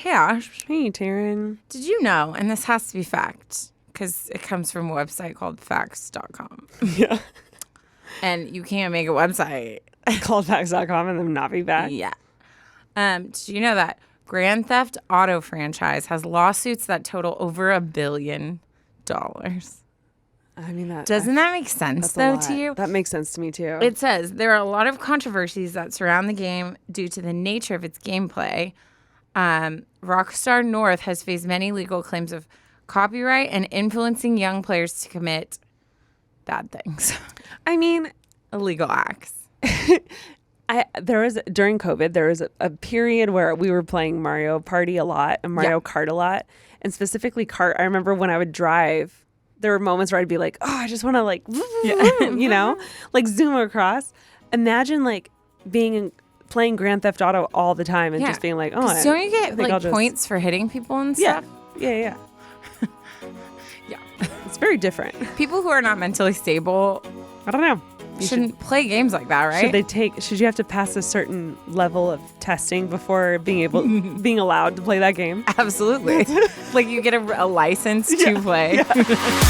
Hey, Ash. Hey, Taryne. Did you know, and this has to be fact, because it comes from a website called facts.com. Yeah. And you can't make a website Called facts.com and them not be back. Yeah. Did you know that Grand Theft Auto franchise has lawsuits that total over $1 billion? I mean, Doesn't that make sense, though, to you? That makes sense to me, too. It says there are a lot of controversies that surround the game due to the nature of its gameplay. Rockstar North has faced many legal claims of copyright and influencing young players to commit bad things. I mean, illegal acts. During COVID, there was a period where we were playing Mario Party a lot and Mario Kart a lot. And specifically kart, I remember when I would drive, there were moments where I'd be like, oh, I just want to like, you know, like zoom across. Imagine like playing Grand Theft Auto all the time and just being like, oh, don't you get like points for hitting people and stuff? Yeah. Yeah. It's very different. People who are not mentally stable, I don't know. shouldn't play games like that, right? Should you have to pass a certain level of testing before being allowed to play that game? Absolutely. Like you get a license to play. Yeah.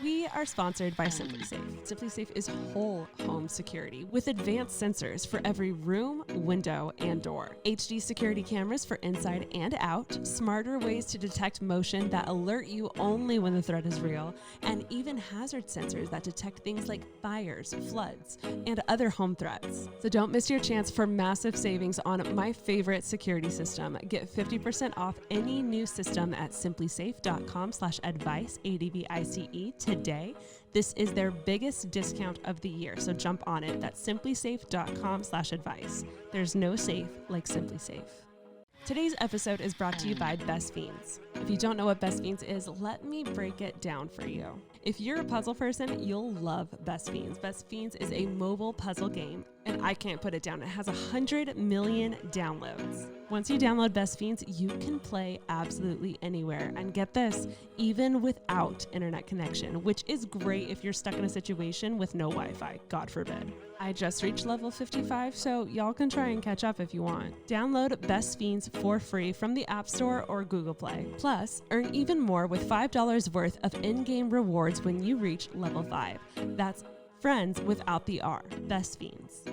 We are sponsored by SimpliSafe. SimpliSafe is whole home security with advanced sensors for every room, window, and door. HD security cameras for inside and out, smarter ways to detect motion that alert you only when the threat is real, and even hazard sensors that detect things like fires, floods, and other home threats. So don't miss your chance for massive savings on my favorite security system. Get 50% off any new system at simplysafe.com/advice, ADVICE today. This is their biggest discount of the year, so jump on it. That's simplysafe.com/advice. There's no safe like SimpliSafe. Today's episode is brought to you by Best Fiends. If you don't know what Best Fiends is, let me break it down for you. If you're a puzzle person, you'll love Best Fiends. Best Fiends is a mobile puzzle game, and I can't put it down. It has 100 million downloads. Once you download Best Fiends, you can play absolutely anywhere. And get this, even without internet connection, which is great if you're stuck in a situation with no Wi-Fi, God forbid. I just reached level 55, so y'all can try and catch up if you want. Download Best Fiends for free from the App Store or Google Play. Plus, earn even more with $5 worth of in-game rewards when you reach level 5. That's friends without the R. Best Fiends.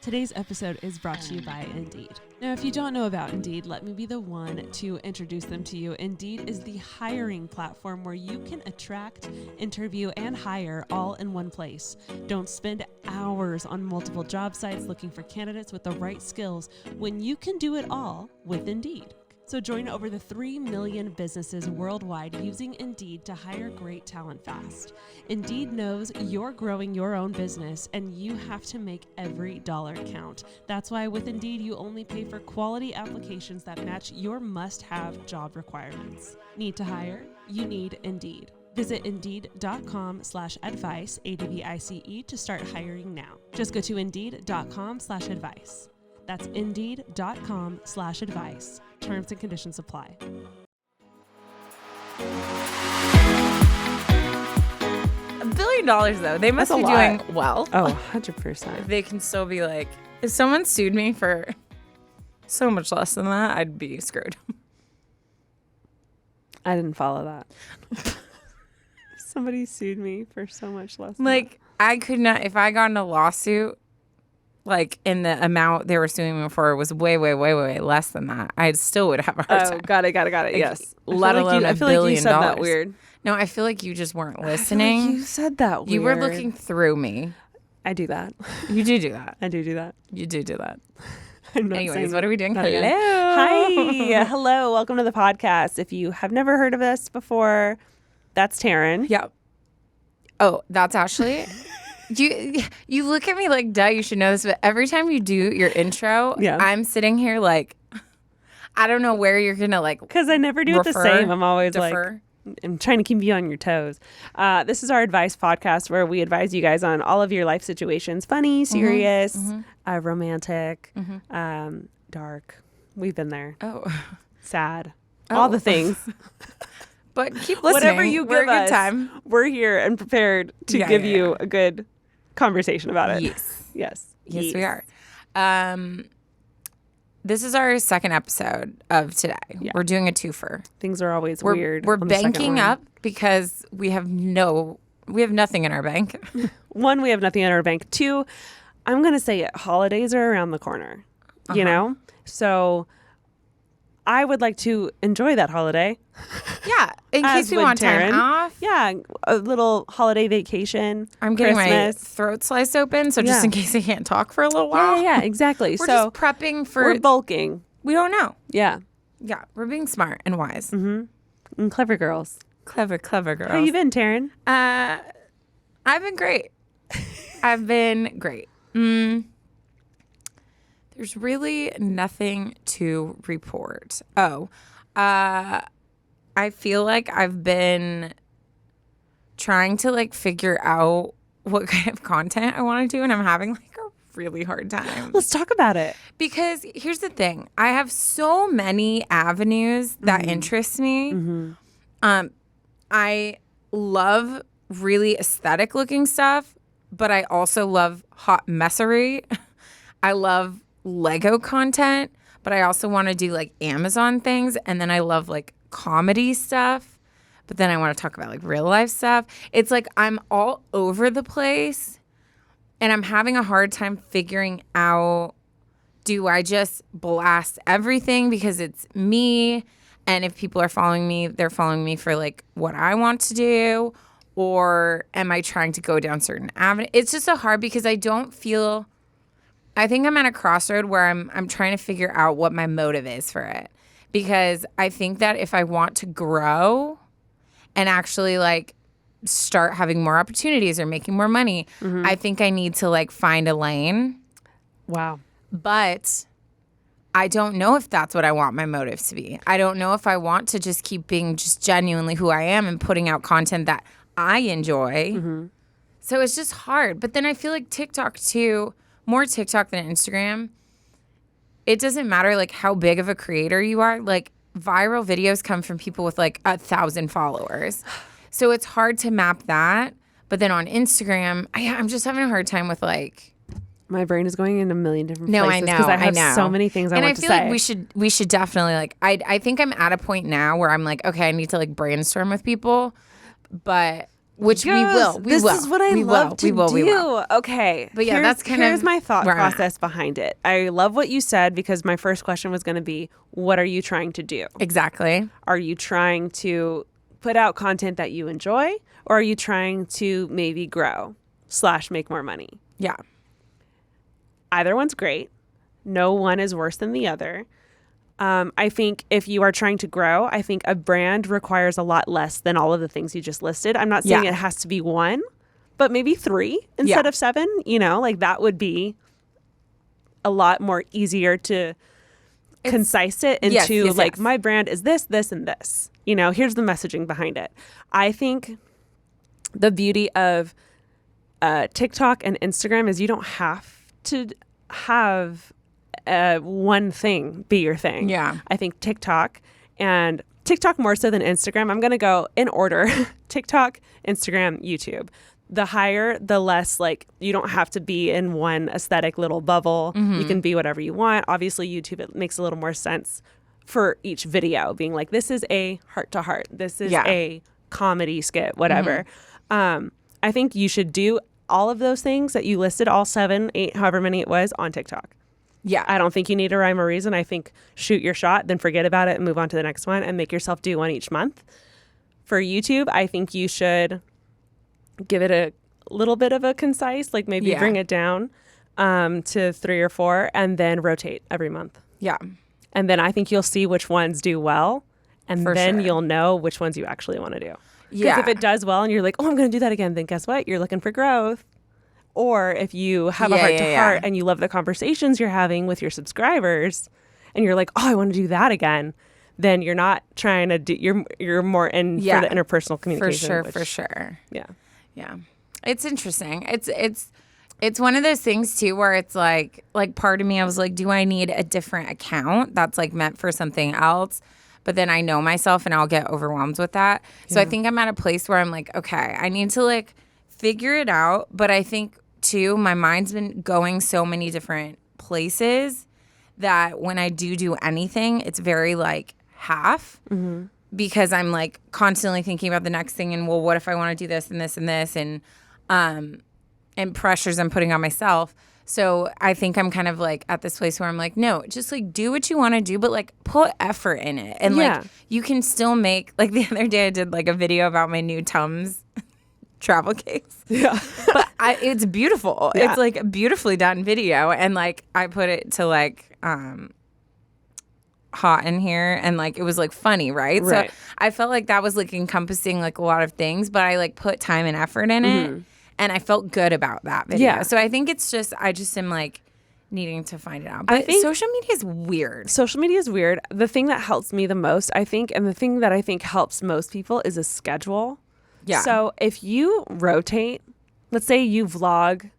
Today's episode is brought to you by Indeed. Now, if you don't know about Indeed, let me be the one to introduce them to you. Indeed is the hiring platform where you can attract, interview, and hire all in one place. Don't spend hours on multiple job sites looking for candidates with the right skills when you can do it all with Indeed. So join over the 3 million businesses worldwide using Indeed to hire great talent fast. Indeed knows you're growing your own business and you have to make every dollar count. That's why with Indeed, you only pay for quality applications that match your must-have job requirements. Need to hire? You need Indeed. Visit Indeed.com/advice, ADVICE, to start hiring now. Just go to Indeed.com/advice. That's Indeed.com/advice. Terms and conditions apply. $1 billion, though. They must be doing well. Oh, 100%. They can still be like, if someone sued me for so much less than that, I'd be screwed. I didn't follow that. Somebody sued me for so much less than that. I could not, if I got in a lawsuit, like in the amount they were suing me for was way, way, way, way less than that, I still would have a hard time. Got it. Like, yes. Let alone $1 billion. I feel like you said that weird. No, I feel like you just weren't listening. I feel like you said that weird. You were looking through me. I do that. You do that. I do that. You do that. Anyways, what are we doing? Hello. Hi. Hello. Welcome to the podcast. If you have never heard of us before, that's Taryne. Yep. Oh, that's Ashley. You look at me like, duh, you should know this, but every time you do your intro, I'm sitting here like, I don't know where you're going to like. Because I never do it the same. I'm always like, I'm trying to keep you on your toes. This is our advice podcast where we advise you guys on all of your life situations. Funny, serious, romantic, dark. We've been there. Oh. Sad. All the things. But keep listening. Whatever you give we're a good us, time. We're here and prepared to give you a good conversation about it. Yes. Yes, We are. This is our second episode of today. Yeah. We're doing a twofer. Things are always weird. We're on the second banking one. up because we have nothing in our bank. One, we have nothing in our bank. Two, I'm going to say it. Holidays are around the corner, you know? So I would like to enjoy that holiday. Yeah. In As case we would want time Taryne. off. Yeah, a little holiday vacation. I'm getting my Christmas. throat sliced open, so just Yeah. in case I can't talk for a little while. Yeah, exactly. We're so just prepping for. we're bulking. We don't know. Yeah. Yeah, we're being smart and wise. And clever girls. Clever girls. How you been, Taryne? I've been great. There's really nothing to report. I feel like I've been trying to like figure out what kind of content I want to do, and I'm having like a really hard time. Let's talk about it. Because here's the thing. I have so many avenues that interest me. I love really aesthetic looking stuff, but I also love hot messery. I love Lego content, but I also want to do like Amazon things. And then I love like comedy stuff, but then I want to talk about like real life stuff. It's like I'm all over the place, and I'm having a hard time figuring out, do I just blast everything because it's me? And if people are following me, they're following me for like what I want to do, or am I trying to go down certain avenues? It's just so hard because I think I'm at a crossroad where I'm trying to figure out what my motive is for it. Because I think that if I want to grow and actually like start having more opportunities or making more money, I think I need to like find a lane. Wow. But I don't know if that's what I want my motives to be. I don't know if I want to just keep being just genuinely who I am and putting out content that I enjoy. So it's just hard. But then I feel like TikTok too, more TikTok than Instagram. It doesn't matter like how big of a creator you are. Like viral videos come from people with like 1,000 followers. So it's hard to map that. But then on Instagram, I'm just having a hard time with like. My brain is going in a million different No, places I know. because I have know. so many things I want to say. And I feel like we should definitely like. I think I'm at a point now where I'm like, okay, I need to like brainstorm with people, but. Which we will. This is what I love to do. Okay. But yeah, that's kind of here's my thought where I'm at. process behind it. I love what you said because my first question was going to be, what are you trying to do? Exactly. Are you trying to put out content that you enjoy, or are you trying to maybe grow / make more money? Yeah. Either one's great. No one is worse than the other. I think if you are trying to grow, I think a brand requires a lot less than all of the things you just listed. I'm not saying it has to be one, but maybe 3 instead of 7. You know, like that would be a lot more easier to concise it into my brand is this, this, and this. You know, here's the messaging behind it. I think the beauty of TikTok and Instagram is you don't have to have one thing be your thing. Yeah. I think TikTok more so than Instagram. I'm going to go in order. TikTok, Instagram, YouTube. The higher, the less like you don't have to be in one aesthetic little bubble. You can be whatever you want. Obviously, YouTube, it makes a little more sense for each video being like, this is a heart to heart. This is a comedy skit, whatever. I think you should do all of those things that you listed, all 7, 8, however many it was on TikTok. Yeah. I don't think you need a rhyme or reason. I think shoot your shot, then forget about it and move on to the next one and make yourself do one each month. For YouTube, I think you should give it a little bit of a concise, like maybe bring it down to 3 or 4 and then rotate every month. Yeah. And then I think you'll see which ones do well. And then you'll know which ones you actually want to do. Because if it does well and you're like, oh, I'm going to do that again, then guess what? You're looking for growth. Or if you have a heart-to-heart and you love the conversations you're having with your subscribers and you're like, oh, I want to do that again, then you're not trying to do, you're more in for the interpersonal communication. For sure. Yeah. Yeah. It's interesting. It's one of those things too where it's like part of me, I was like, do I need a different account that's like meant for something else? But then I know myself and I'll get overwhelmed with that. So I think I'm at a place where I'm like, okay, I need to like figure it out. But I think too, my mind's been going so many different places that when I do anything, it's very like half because I'm like constantly thinking about the next thing and, well, what if I want to do this and this and this and pressures I'm putting on myself. So I think I'm kind of like at this place where I'm like, no, just like do what you want to do, but like put effort in it. And like you can still make, like the other day I did like a video about my new Tums travel case. Yeah. But it's beautiful. Yeah. It's like a beautifully done video. And like I put it to like hot in here and like it was like funny, right? So I felt like that was like encompassing like a lot of things, but I like put time and effort in it. And I felt good about that video. Yeah. So I think it's just, I just am like needing to find it out. But I think social media is weird. Social media is weird. The thing that helps me the most, I think, and the thing that I think helps most people is a schedule. Yeah. So if you rotate, let's say you vlog,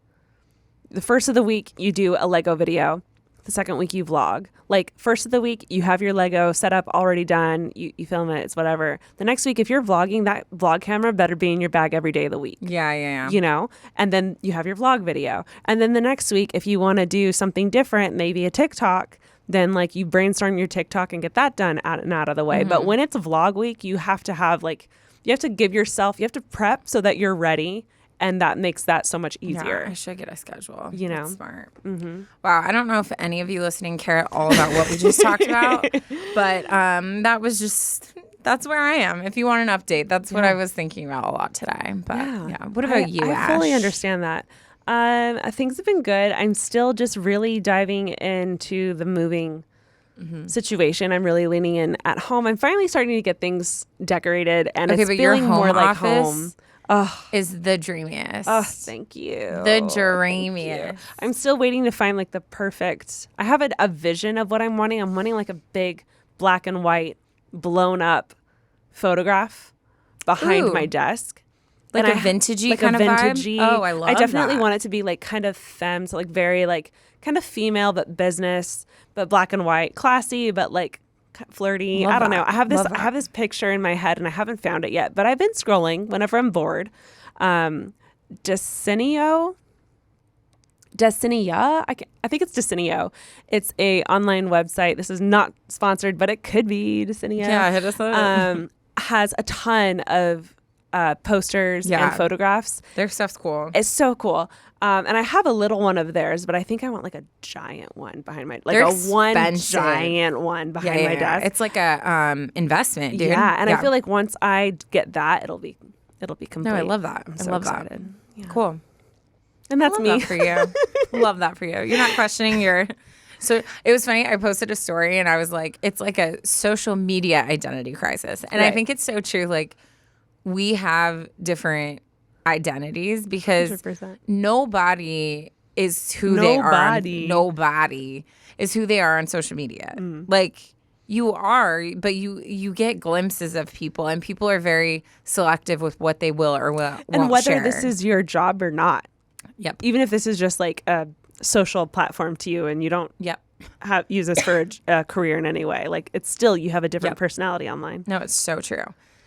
the first of the week you do a Lego video. The second week you vlog. Like first of the week you have your Lego set up already done. You film it. It's whatever. The next week if you're vlogging, that vlog camera better be in your bag every day of the week. Yeah. You know? And then you have your vlog video. And then the next week if you want to do something different, maybe a TikTok, then like you brainstorm your TikTok and get that done out of the way. But when it's vlog week, you have to have like, you have to give yourself, you have to prep so that you're ready. And that makes that so much easier. Yeah, I should get a schedule. You know? That's smart. Wow, I don't know if any of you listening care at all about what we just talked about, but that was just, that's where I am. If you want an update, that's what I was thinking about a lot today. But yeah, what about you, Ash? I fully understand that. Things have been good. I'm still just really diving into the moving situation. I'm really leaning in at home. I'm finally starting to get things decorated, and it's feeling more like home. Is the dreamiest. Oh, thank you. The dreamiest. I'm still waiting to find like the perfect. I have a vision of what I'm wanting. I'm wanting like a big black and white blown up photograph behind my desk. Like a vintagey kind of vibe? Oh, I love that. I definitely want it to be like kind of femme, so like very like kind of female but business, but black and white, classy but like flirty. I don't know. I have this picture in my head and I haven't found it yet, but I've been scrolling whenever I'm bored. Decinio. I think it's Decinio. It's a online website. This is not sponsored, but it could be Decinio. Yeah, hit us up. Has a ton of posters and photographs. Their stuff's cool. It's so cool. And I have a little one of theirs, but I think I want like a giant one behind my, like giant one behind my desk. It's like a investment, dude. Yeah, and I feel like once I get that, it'll be complete. No, I love that. I love excited. That. Yeah. Cool. And that's me. That for you. Love that for you. You're not questioning your. So it was funny. I posted a story and I was like, it's like a social media identity crisis, and I think it's so true. Like we have different identities because 100%. Nobody is who they are. Nobody is who they are on social media. Like you are, but you get glimpses of people, and people are very selective with what they will or won't and whether share. This is your job or not. Yep. Even if this is just like a social platform to you, and you don't use this for a career in any way, like it's still, you have a different personality online. No, it's so true.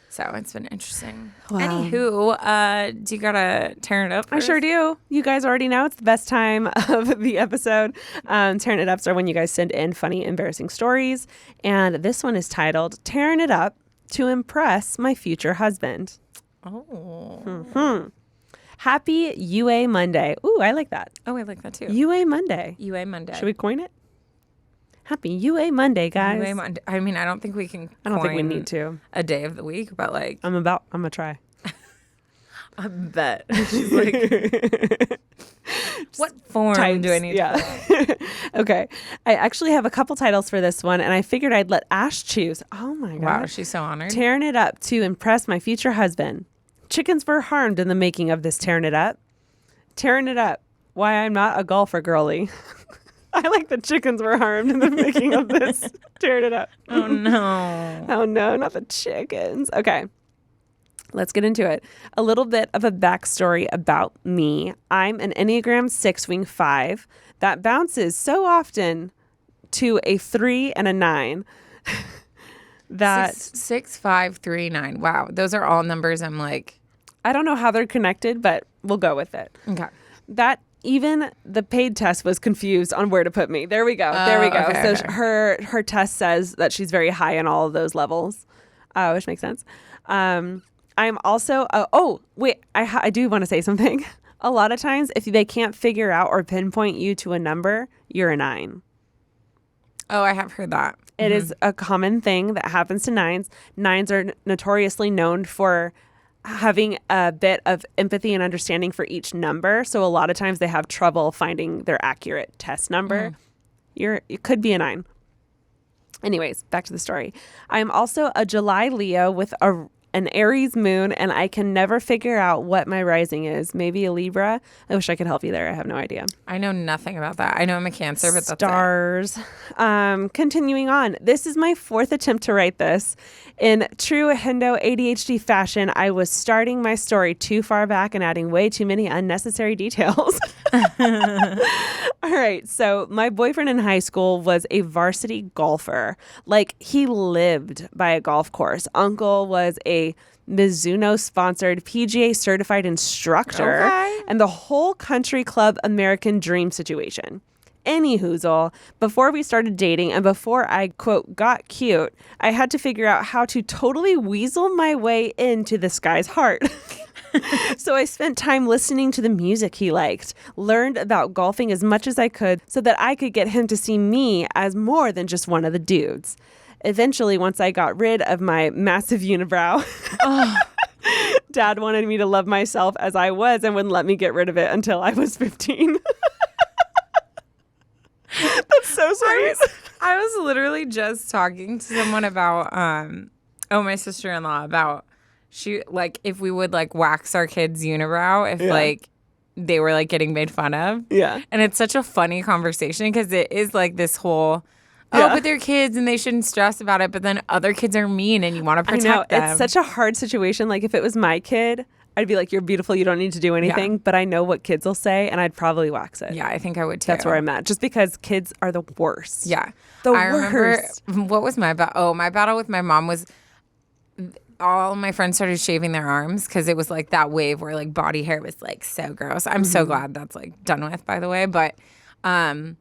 So it's been interesting. Wow. Anywho, do you gotta turn it up first? I sure do. You guys already know it's the best time of the episode. Turn it ups are when you guys send in funny, embarrassing stories. And this one is titled, Tearing It Up to Impress My Future Husband. Oh. Happy UA Monday. Ooh, I like that. Oh, I like that too. UA Monday. UA Monday. Should we coin it? Happy UA Monday, guys. UA Monday. I mean, I don't think we can. I don't think we need to. A day of the week, but like. I'm gonna try. I bet. She's like, what form do I need to Okay. I actually have a couple titles for this one, and I figured I'd let Ash choose. Oh my God. Wow, she's so honored. Tearing it up to impress my future husband. Chickens were harmed in the making of this tearing it up. Tearing it up. Why I'm not a golfer girly. I like the chickens were harmed in the making of this. Tearing it up. Oh, no. Oh, no, not the chickens. Okay. Let's get into it. A little bit of a backstory about me. I'm an Enneagram 6 wing 5 that bounces so often to a 3 and a 9. That 6, 5, 3, 9. Wow. Those are all numbers I'm like. I don't know how they're connected, but we'll go with it. Okay. That even the paid test was confused on where to put me. There we go. Okay, So her test says that she's very high in all of those levels, which makes sense. I'm also, I do want to say something. A lot of times, if they can't figure out or pinpoint you to a number, you're a 9. Oh, I have heard that. It is a common thing that happens to 9s. 9s are notoriously known for having a bit of empathy and understanding for each number. So a lot of times they have trouble finding their accurate test number. You could be a 9. Anyways, back to the story. I am also a July Leo with an Aries moon, and I can never figure out what my rising is. Maybe a Libra. I wish I could help you there. I have no idea. I know nothing about that. I know I'm a Cancer, but that's Stars. Continuing on. This is my 4th attempt to write this. In true Hendo ADHD fashion, I was starting my story too far back and adding way too many unnecessary details. All right. So my boyfriend in high school was a varsity golfer. Like, he lived by a golf course. Uncle was a Mizuno-sponsored PGA certified instructor and the whole country club American dream situation. Anyhoozle, before we started dating and before I, quote, got cute, I had to figure out how to totally weasel my way into this guy's heart. So I spent time listening to the music he liked, learned about golfing as much as I could so that I could get him to see me as more than just one of the dudes. Eventually, once I got rid of my massive unibrow, Dad wanted me to love myself as I was and wouldn't let me get rid of it until I was 15. That's so sweet. I was literally just talking to someone about, my sister-in-law about if we would like wax our kids' unibrow if like they were like getting made fun of. Yeah. And it's such a funny conversation because it is like this whole, but they're kids and they shouldn't stress about it. But then other kids are mean and you want to protect them. It's such a hard situation. Like if it was my kid, I'd be like, you're beautiful. You don't need to do anything. Yeah. But I know what kids will say and I'd probably wax it. Yeah, I think I would too. That's where I'm at. Just because kids are the worst. Yeah. I remember, what was my battle? Oh, my battle with my mom was all my friends started shaving their arms because it was like that wave where like body hair was like so gross. I'm so glad that's like done with, by the way. But, and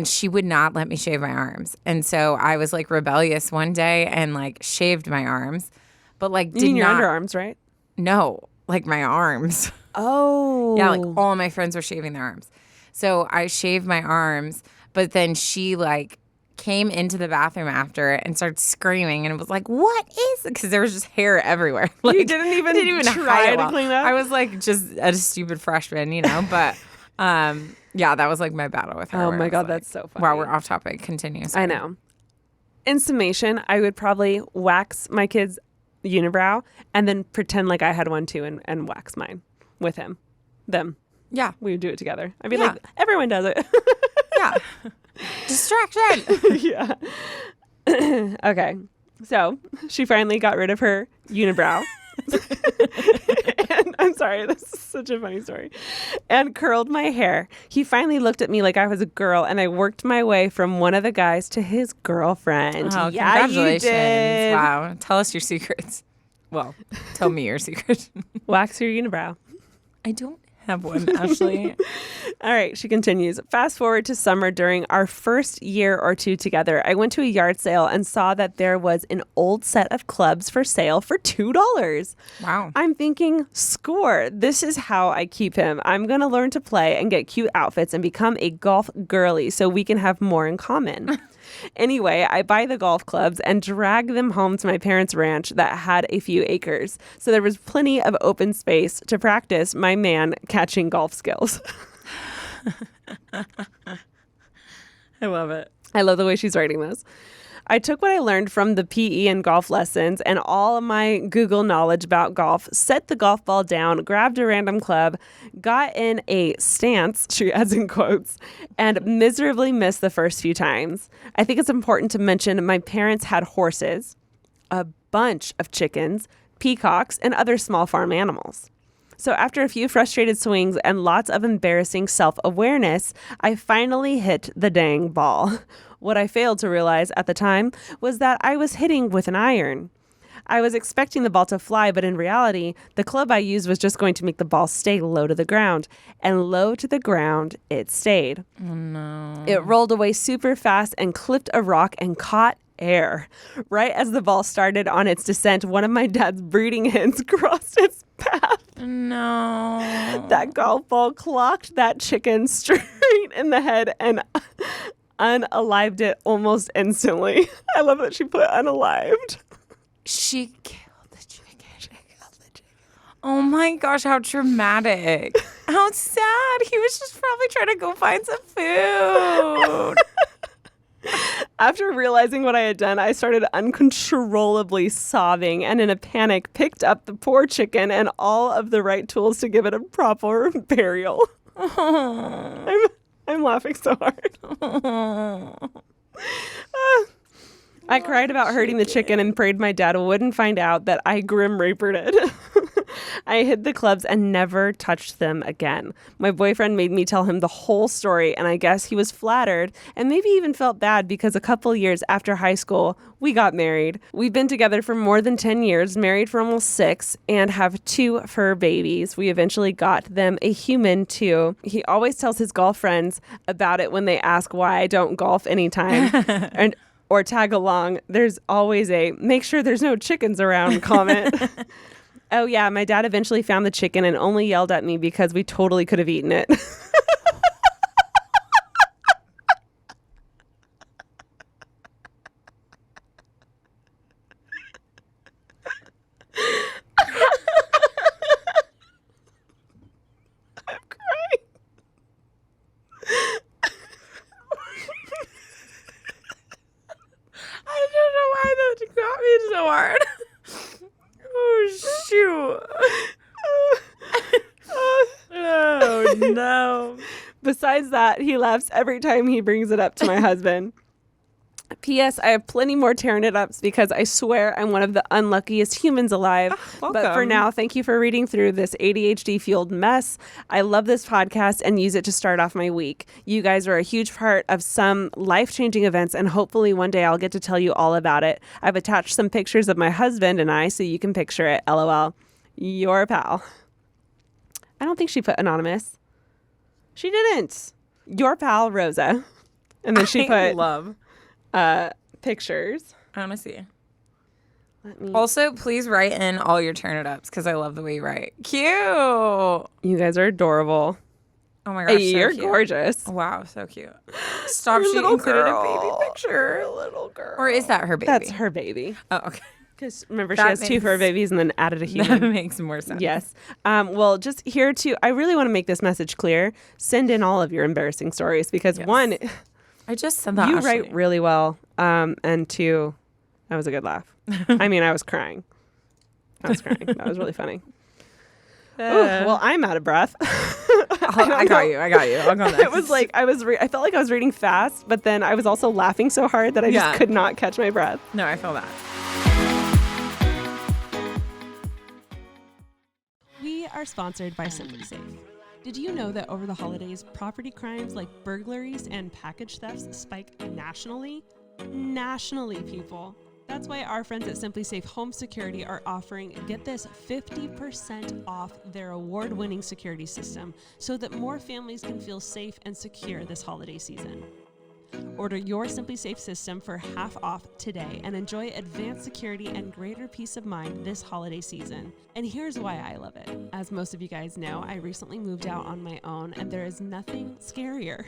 she would not let me shave my arms. And so I was like rebellious one day and like shaved my arms. But like you mean your underarms, right? No, like my arms. Oh. Yeah, like all my friends were shaving their arms. So I shaved my arms, but then she like came into the bathroom after it and started screaming and was like, what is it? Because there was just hair everywhere. Like, you didn't even try to clean up? I was like just a stupid freshman, you know, but yeah, that was like my battle with her. Oh my God, that's so funny. Wow, we're off topic. Continue. I know. In summation, I would probably wax my kids' unibrow and then pretend like I had one too and wax mine with them. Yeah. We would do it together. I'd be like, everyone does it. Yeah. Distraction. Yeah. Okay. So she finally got rid of her unibrow. And I'm sorry, this is such a funny story. And curled my hair. He finally looked at me like I was a girl, and I worked my way from one of the guys to his girlfriend. Oh, yeah, congratulations. you did. Wow. Tell us your secrets. Well, tell me your secret. Wax your unibrow. I don't have one, actually. All right, she continues. Fast forward to summer during our first year or two together. I went to a yard sale and saw that there was an old set of clubs for sale for $2. Wow. I'm thinking, score. This is how I keep him. I'm going to learn to play and get cute outfits and become a golf girly so we can have more in common. Anyway, I buy the golf clubs and drag them home to my parents' ranch that had a few acres. So there was plenty of open space to practice my man catching golf skills. I love it. I love the way she's writing this. I took what I learned from the PE and golf lessons and all of my Google knowledge about golf, set the golf ball down, grabbed a random club, got in a stance, she adds in quotes, and miserably missed the first few times. I think it's important to mention my parents had horses, a bunch of chickens, peacocks, and other small farm animals. So after a few frustrated swings and lots of embarrassing self-awareness, I finally hit the dang ball. What I failed to realize at the time was that I was hitting with an iron. I was expecting the ball to fly, but in reality, the club I used was just going to make the ball stay low to the ground. And low to the ground, it stayed. Oh, no. It rolled away super fast and clipped a rock and caught air. Right as the ball started on its descent, one of my dad's breeding hens crossed its path. No. That golf ball clocked that chicken straight in the head and unalived it almost instantly. I love that she put unalived. She killed the chicken. Oh my gosh, how traumatic. How sad. He was just probably trying to go find some food. After realizing what I had done, I started uncontrollably sobbing and in a panic picked up the poor chicken and all of the right tools to give it a proper burial. Oh. I'm laughing so hard. I cried about hurting the chicken and prayed my dad wouldn't find out that I grim reapered it. I hid the clubs and never touched them again. My boyfriend made me tell him the whole story, and I guess he was flattered and maybe even felt bad because a couple years after high school, we got married. We've been together for more than 10 years, married for almost 6, and have 2 fur babies. We eventually got them a human too. He always tells his golf friends about it when they ask why I don't golf anytime or tag along. There's always a make sure there's no chickens around comment. Oh, yeah, my dad eventually found the chicken and only yelled at me because we totally could have eaten it. I'm crying. I don't know why that got me so hard. Oh, shoot. Oh, no. Besides that, he laughs every time he brings it up to my husband. P.S. I have plenty more tearing it ups because I swear I'm one of the unluckiest humans alive. But for now, thank you for reading through this ADHD-fueled mess. I love this podcast and use it to start off my week. You guys are a huge part of some life-changing events, and hopefully one day I'll get to tell you all about it. I've attached some pictures of my husband and I so you can picture it. LOL. Your pal. I don't think she put anonymous. She didn't. Your pal, Rosa. And then she put love pictures. I want to see. Also, please write in all your turn it ups because I love the way you write. Cute. You guys are adorable. Oh my gosh, Hey, so you're cute. gorgeous. Wow, so cute. Stop. Your She little included girl. a baby picture. Little girl. Or is that her baby? That's her baby. Oh, okay. Because remember, That she has 2 makes- fur babies and then added a That human. makes more sense. Yes. Well, just here to, I really want to make this message clear. Send in all of your embarrassing stories because one, I just said that. you Ashley. write really well. And 2, that was a good laugh. I mean, I was crying. That was really funny. Ooh, well, I'm out of breath. I got you. I'll go next. It was like I felt like I was reading fast, but then I was also laughing so hard that I just could not catch my breath. No, I feel that. We are sponsored by Simply Safe. Did you know that over the holidays, property crimes like burglaries and package thefts spike nationally? Nationally, people. That's why our friends at Simply Safe Home Security are offering, get this, 50% off their award-winning security system so that more families can feel safe and secure this holiday season. Order your Simply Safe system for half off today and enjoy advanced security and greater peace of mind this holiday season. And here's why I love it. As most of you guys know, I recently moved out on my own and there is nothing scarier.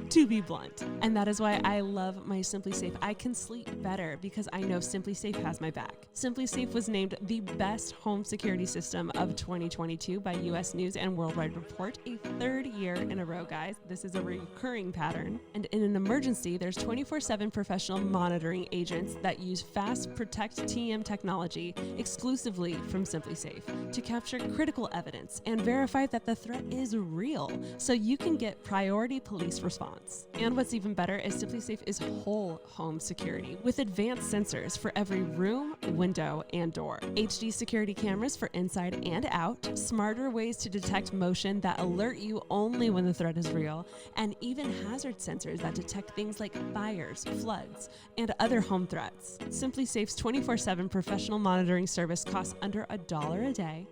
To be blunt. And that is why I love my Simply Safe. I can sleep better because I know Simply Safe has my back. Simply Safe was named the best home security system of 2022 by US News and Worldwide Report, a 3rd year in a row, guys. This is a recurring pattern. And in an emergency, there's 24/7 professional monitoring agents that use fast Protect TM technology exclusively from Simply Safe to capture critical evidence and verify that the threat is real so you can get priority police response. wants. And what's even better is Simply Safe is whole home security with advanced sensors for every room, window, and door. HD security cameras for inside and out, smarter ways to detect motion that alert you only when the threat is real, and even hazard sensors that detect things like fires, floods, and other home threats. Simply Safe's 24/7 professional monitoring service costs under $1 a day.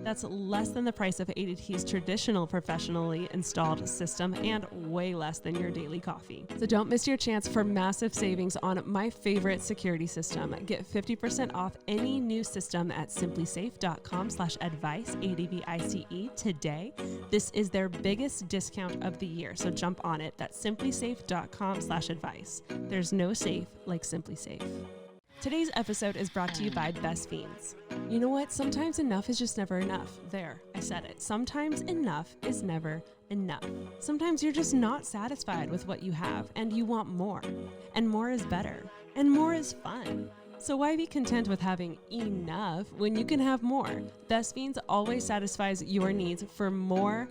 That's less than the price of ADT's traditional professionally installed system and way less than your daily coffee. So don't miss your chance for massive savings on my favorite security system. Get 50% off any new system at simplysafe.com/advice, ADVICE today. This is their biggest discount of the year, so jump on it. That's simplysafe.com/advice. There's no safe like Simply Safe. Today's episode is brought to you by Best Fiends. You know what? Sometimes enough is just never enough. There, I said it. Sometimes enough is never enough. Sometimes you're just not satisfied with what you have and you want more. And more is better. And more is fun. So why be content with having enough when you can have more? Best Fiends always satisfies your needs for more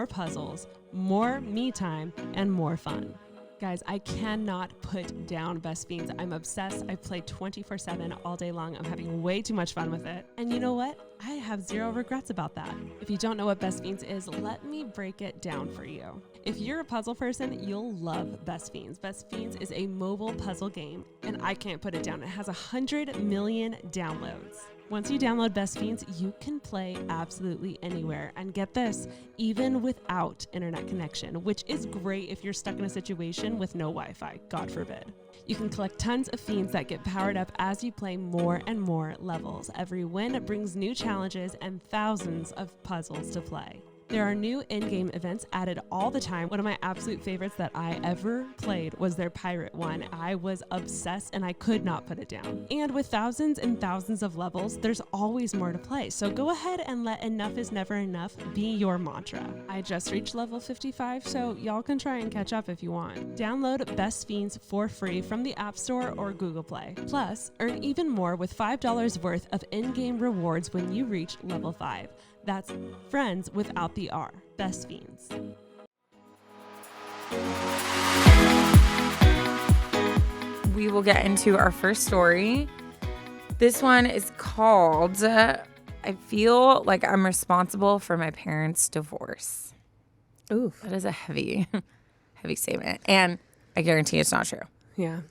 puzzles, more me time, and more fun. Guys, I cannot put down Best Fiends. I'm obsessed. I play 24/7 all day long. I'm having way too much fun with it. And you know what? I have zero regrets about that. If you don't know what Best Fiends is, let me break it down for you. If you're a puzzle person, you'll love Best Fiends. Best Fiends is a mobile puzzle game, and I can't put it down. It has 100 million downloads. Once you download Best Fiends, you can play absolutely anywhere. And get this, even without internet connection, which is great if you're stuck in a situation with no Wi-Fi, God forbid. You can collect tons of fiends that get powered up as you play more and more levels. Every win brings new challenges and thousands of puzzles to play. There are new in-game events added all the time. One of my absolute favorites that I ever played was their pirate one. I was obsessed and I could not put it down. And with thousands and thousands of levels, there's always more to play. So go ahead and let enough is never enough be your mantra. I just reached level 55, so y'all can try and catch up if you want. Download Best Fiends for free from the App Store or Google Play. Plus, earn even more with $5 worth of in-game rewards when you reach level 5. That's friends without the R. Best Fiends. We will get into our first story. This one is called, I feel like I'm responsible for my parents' divorce. Ooh. That is a heavy statement. And I guarantee it's not true. Yeah.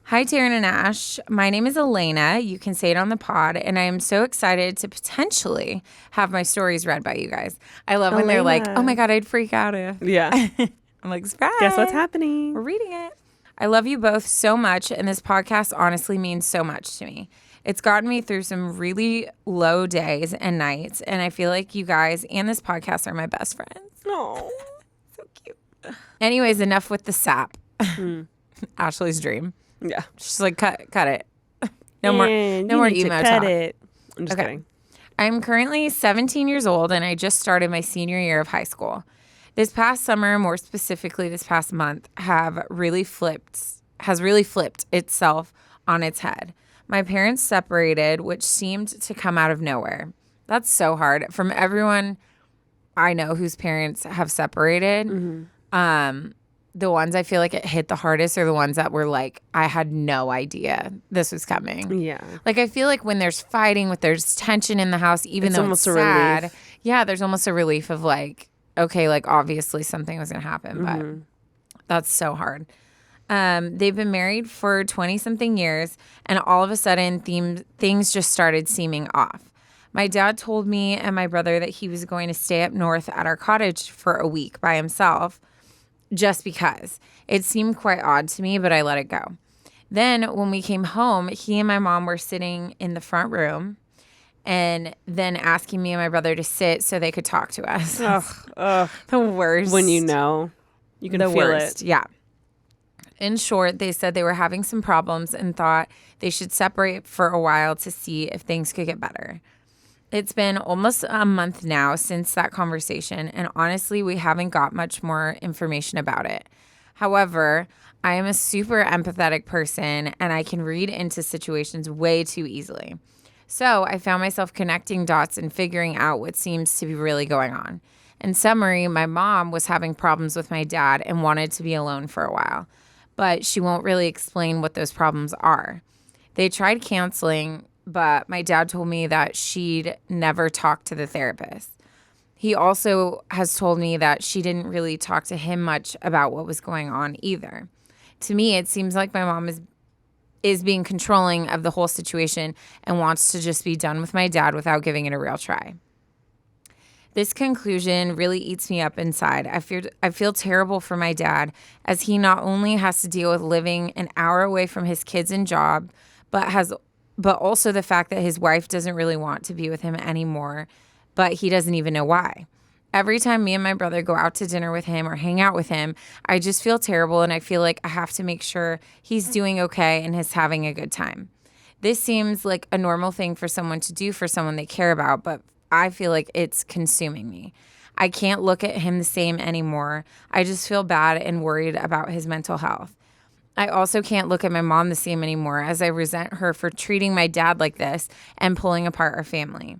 Hi, Taryne and Ash. My name is Elena. You can say it on the pod, and I am so excited to potentially have my stories read by you guys. I love when they're like, oh my God, I'd freak out if. Yeah. I'm like, surprise. Guess what's happening? We're reading it. I love you both so much, and this podcast honestly means so much to me. It's gotten me through some really low days and nights, and I feel like you guys and this podcast are my best friends. Oh. So cute. Anyways, enough with the sap. Ashley's dream. Yeah. She's like, cut it. No more emo cut talk. it. I'm just kidding. I'm currently 17 years old, and I just started my senior year of high school. This past summer, more specifically this past month, has really flipped itself on its head. My parents separated, which seemed to come out of nowhere. That's so hard. From everyone I know whose parents have separated, the ones I feel like it hit the hardest are the ones that were like, I had no idea this was coming. Yeah. Like, I feel like when there's fighting, there's tension in the house, even though it's sad. Relief. Yeah, there's almost a relief of like, okay, like obviously something was going to happen, but that's so hard. They've been married for 20-something years, and all of a sudden things just started seeming off. My dad told me and my brother that he was going to stay up north at our cottage for a week by himself, just because. It seemed quite odd to me, but I let it go. Then when we came home, he and my mom were sitting in the front room and then asking me and my brother to sit so they could talk to us. Ugh. The worst. When you know, you can feel it. Yeah. In short, they said they were having some problems and thought they should separate for a while to see if things could get better. It's been almost a month now since that conversation, and honestly, we haven't got much more information about it. However, I am a super empathetic person, and I can read into situations way too easily. So I found myself connecting dots and figuring out what seems to be really going on. In summary, my mom was having problems with my dad and wanted to be alone for a while, but she won't really explain what those problems are. They tried counseling, but my dad told me that she'd never talked to the therapist. He also has told me that she didn't really talk to him much about what was going on either. To me, it seems like my mom is being controlling of the whole situation and wants to just be done with my dad without giving it a real try. This conclusion really eats me up inside. I feel terrible for my dad, as he not only has to deal with living an hour away from his kids and job, but also the fact that his wife doesn't really want to be with him anymore, but he doesn't even know why. Every time me and my brother go out to dinner with him or hang out with him, I just feel terrible, and I feel like I have to make sure he's doing okay and is having a good time. This seems like a normal thing for someone to do for someone they care about, but I feel like it's consuming me. I can't look at him the same anymore. I just feel bad and worried about his mental health. I also can't look at my mom the same anymore, as I resent her for treating my dad like this and pulling apart our family.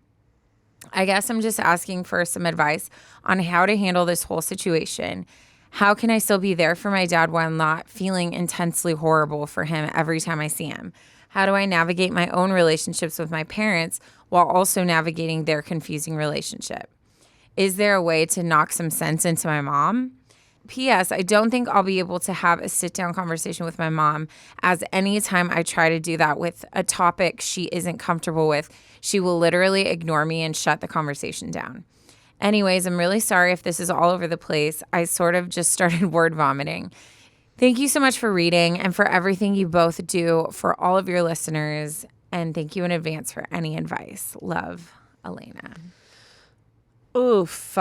I guess I'm just asking for some advice on how to handle this whole situation. How can I still be there for my dad while not feeling intensely horrible for him every time I see him? How do I navigate my own relationships with my parents while also navigating their confusing relationship? Is there a way to knock some sense into my mom? P.S. I don't think I'll be able to have a sit-down conversation with my mom, as anytime I try to do that with a topic she isn't comfortable with, she will literally ignore me and shut the conversation down. Anyways, I'm really sorry if this is all over the place. I sort of just started word vomiting. Thank you so much for reading and for everything you both do for all of your listeners. And thank you in advance for any advice. Love, Elena. Oof.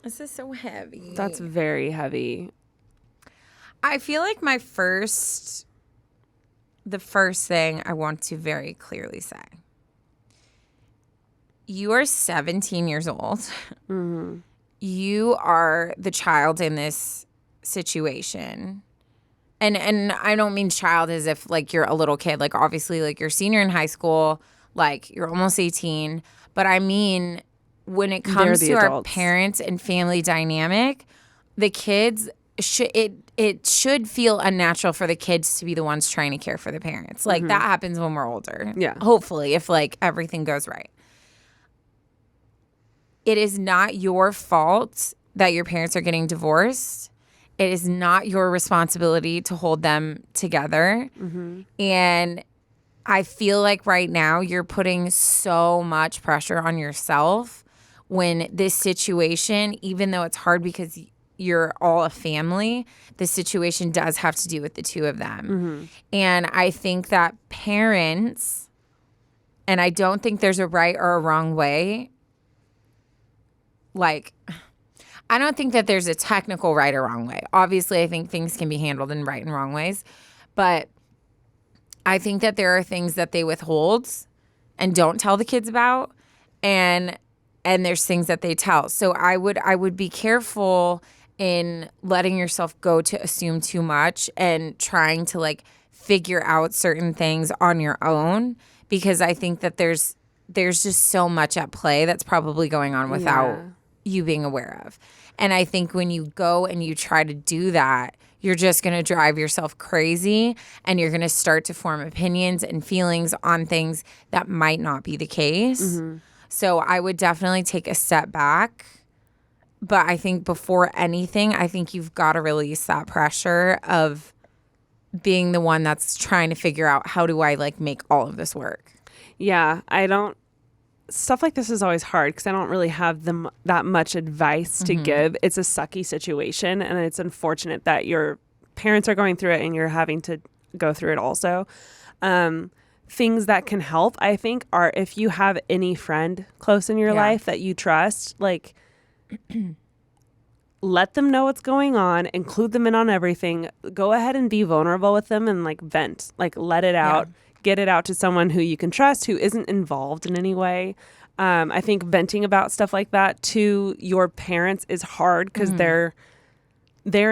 This is so heavy. That's very heavy. I feel like the first thing I want to very clearly say. You are 17 years old. Mm-hmm. You are the child in this situation. And I don't mean child as if like you're a little kid. Like obviously like you're senior in high school, like you're almost 18. But I mean when it comes to our parents and family dynamic, the kids it should feel unnatural for the kids to be the ones trying to care for the parents. Like that happens when we're older. Yeah. Hopefully, if like everything goes right. It is not your fault that your parents are getting divorced. It is not your responsibility to hold them together. Mm-hmm. And I feel like right now you're putting so much pressure on yourself when this situation, even though it's hard because you're all a family, the situation does have to do with the two of them. Mm-hmm. And I think that parents, and I don't think there's a right or a wrong way. Like, I don't think that there's a technical right or wrong way. Obviously, I think things can be handled in right and wrong ways. But I think that there are things that they withhold and don't tell the kids about. And there's things that they tell. So I would be careful in letting yourself go to assume too much and trying to like figure out certain things on your own, because I think that there's just so much at play that's probably going on without you being aware of. And I think when you go and you try to do that, you're just going to drive yourself crazy and you're going to start to form opinions and feelings on things that might not be the case. Mm-hmm. So I would definitely take a step back. But I think before anything, I think you've got to release that pressure of being the one that's trying to figure out how do I like make all of this work. Yeah, stuff like this is always hard because I don't really have that much advice to give. It's a sucky situation, and it's unfortunate that your parents are going through it and you're having to go through it also. Things that can help, I think, are if you have any friend close in your life that you trust, like let them know what's going on, include them in on everything. Go ahead and be vulnerable with them and like vent, like let it out. Get it out to someone who you can trust, who isn't involved in any way. I think venting about stuff like that to your parents is hard because they're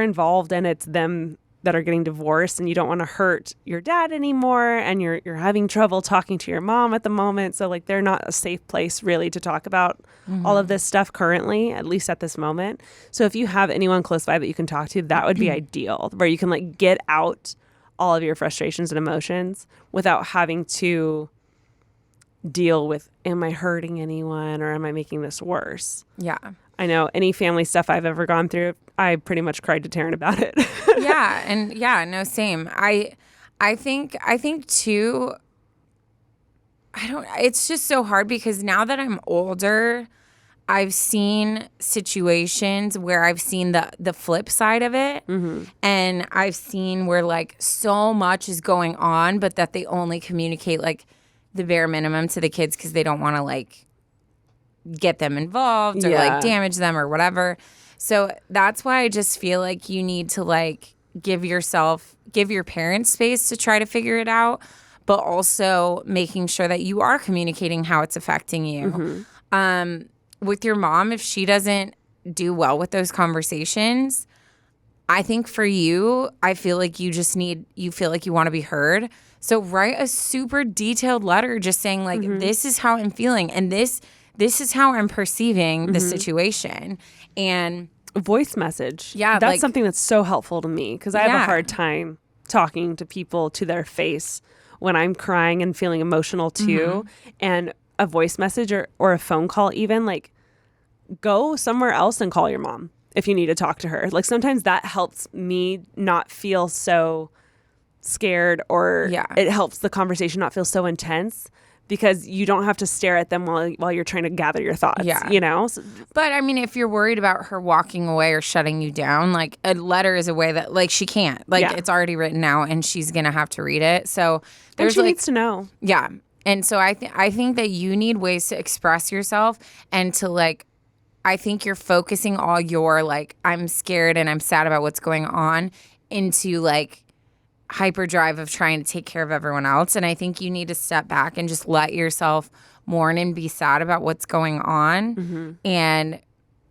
involved and it's them that are getting divorced and you don't want to hurt your dad anymore, and you're having trouble talking to your mom at the moment. So like they're not a safe place really to talk about all of this stuff currently, at least at this moment. So if you have anyone close by that you can talk to, that would be ideal, where you can like get out all of your frustrations and emotions without having to deal with, am I hurting anyone or am I making this worse? Yeah. I know any family stuff I've ever gone through, I pretty much cried to Taryne about it. No, same. I think too, it's just so hard because now that I'm older, I've seen situations where I've seen the flip side of it. Mm-hmm. And I've seen where like so much is going on, but that they only communicate like the bare minimum to the kids because they don't want to like get them involved or like damage them or whatever. So that's why I just feel like you need to like give your parents space to try to figure it out, but also making sure that you are communicating how it's affecting you. Mm-hmm. With your mom, if she doesn't do well with those conversations, I think for you, I feel like you feel like you want to be heard. So write a super detailed letter just saying like, this is how I'm feeling and this is how I'm perceiving the situation. And a voice message. Yeah. That's like, something that's so helpful to me because I have a hard time talking to people to their face when I'm crying and feeling emotional too. And a voice message or a phone call even, like go somewhere else and call your mom if you need to talk to her. Like sometimes that helps me not feel so scared or it helps the conversation not feel so intense because you don't have to stare at them while you're trying to gather your thoughts, you know? So, but I mean, if you're worried about her walking away or shutting you down, like a letter is a way that like she can't, like it's already written out and she's going to have to read it. So she needs to know. Yeah. And so I think that you need ways to express yourself and to like, I think you're focusing all your like, I'm scared and I'm sad about what's going on into like hyperdrive of trying to take care of everyone else. And I think you need to step back and just let yourself mourn and be sad about what's going on and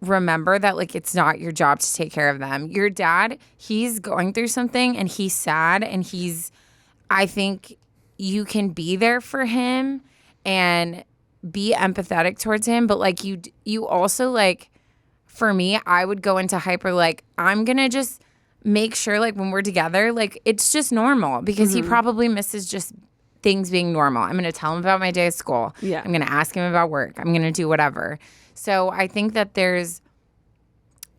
remember that like it's not your job to take care of them. Your dad, he's going through something and he's sad and I think you can be there for him and be empathetic towards him, but like you also like, for me, I would go into hyper like I'm gonna just make sure like when we're together, like it's just normal because he probably misses just things being normal. I'm gonna tell him about my day at school. Yeah. I'm gonna ask him about work. I'm gonna do whatever. So I think that there's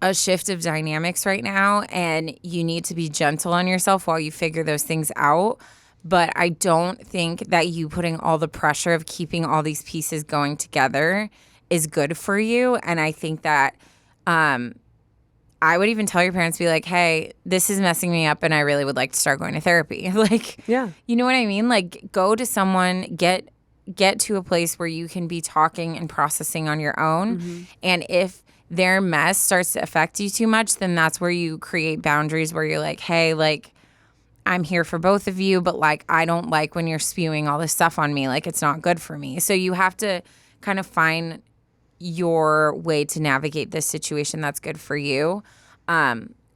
a shift of dynamics right now and you need to be gentle on yourself while you figure those things out. But I don't think that you putting all the pressure of keeping all these pieces going together is good for you. And I think that I would even tell your parents, be like, hey, this is messing me up and I really would like to start going to therapy. Like, you know what I mean? Like go to someone, get to a place where you can be talking and processing on your own. And if their mess starts to affect you too much, then that's where you create boundaries where you're like, hey, like, I'm here for both of you, but like I don't like when you're spewing all this stuff on me. Like it's not good for me. So you have to kind of find your way to navigate this situation that's good for you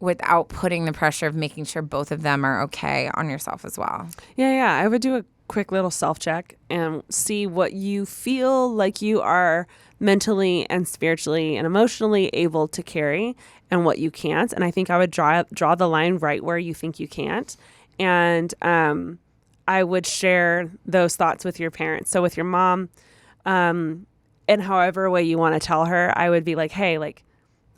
without putting the pressure of making sure both of them are okay on yourself as well. Yeah. I would do a quick little self-check and see what you feel like you are mentally and spiritually and emotionally able to carry and what you can't. And I think I would draw the line right where you think you can't. And I would share those thoughts with your parents. So with your mom, in however way you want to tell her, I would be like, hey, like,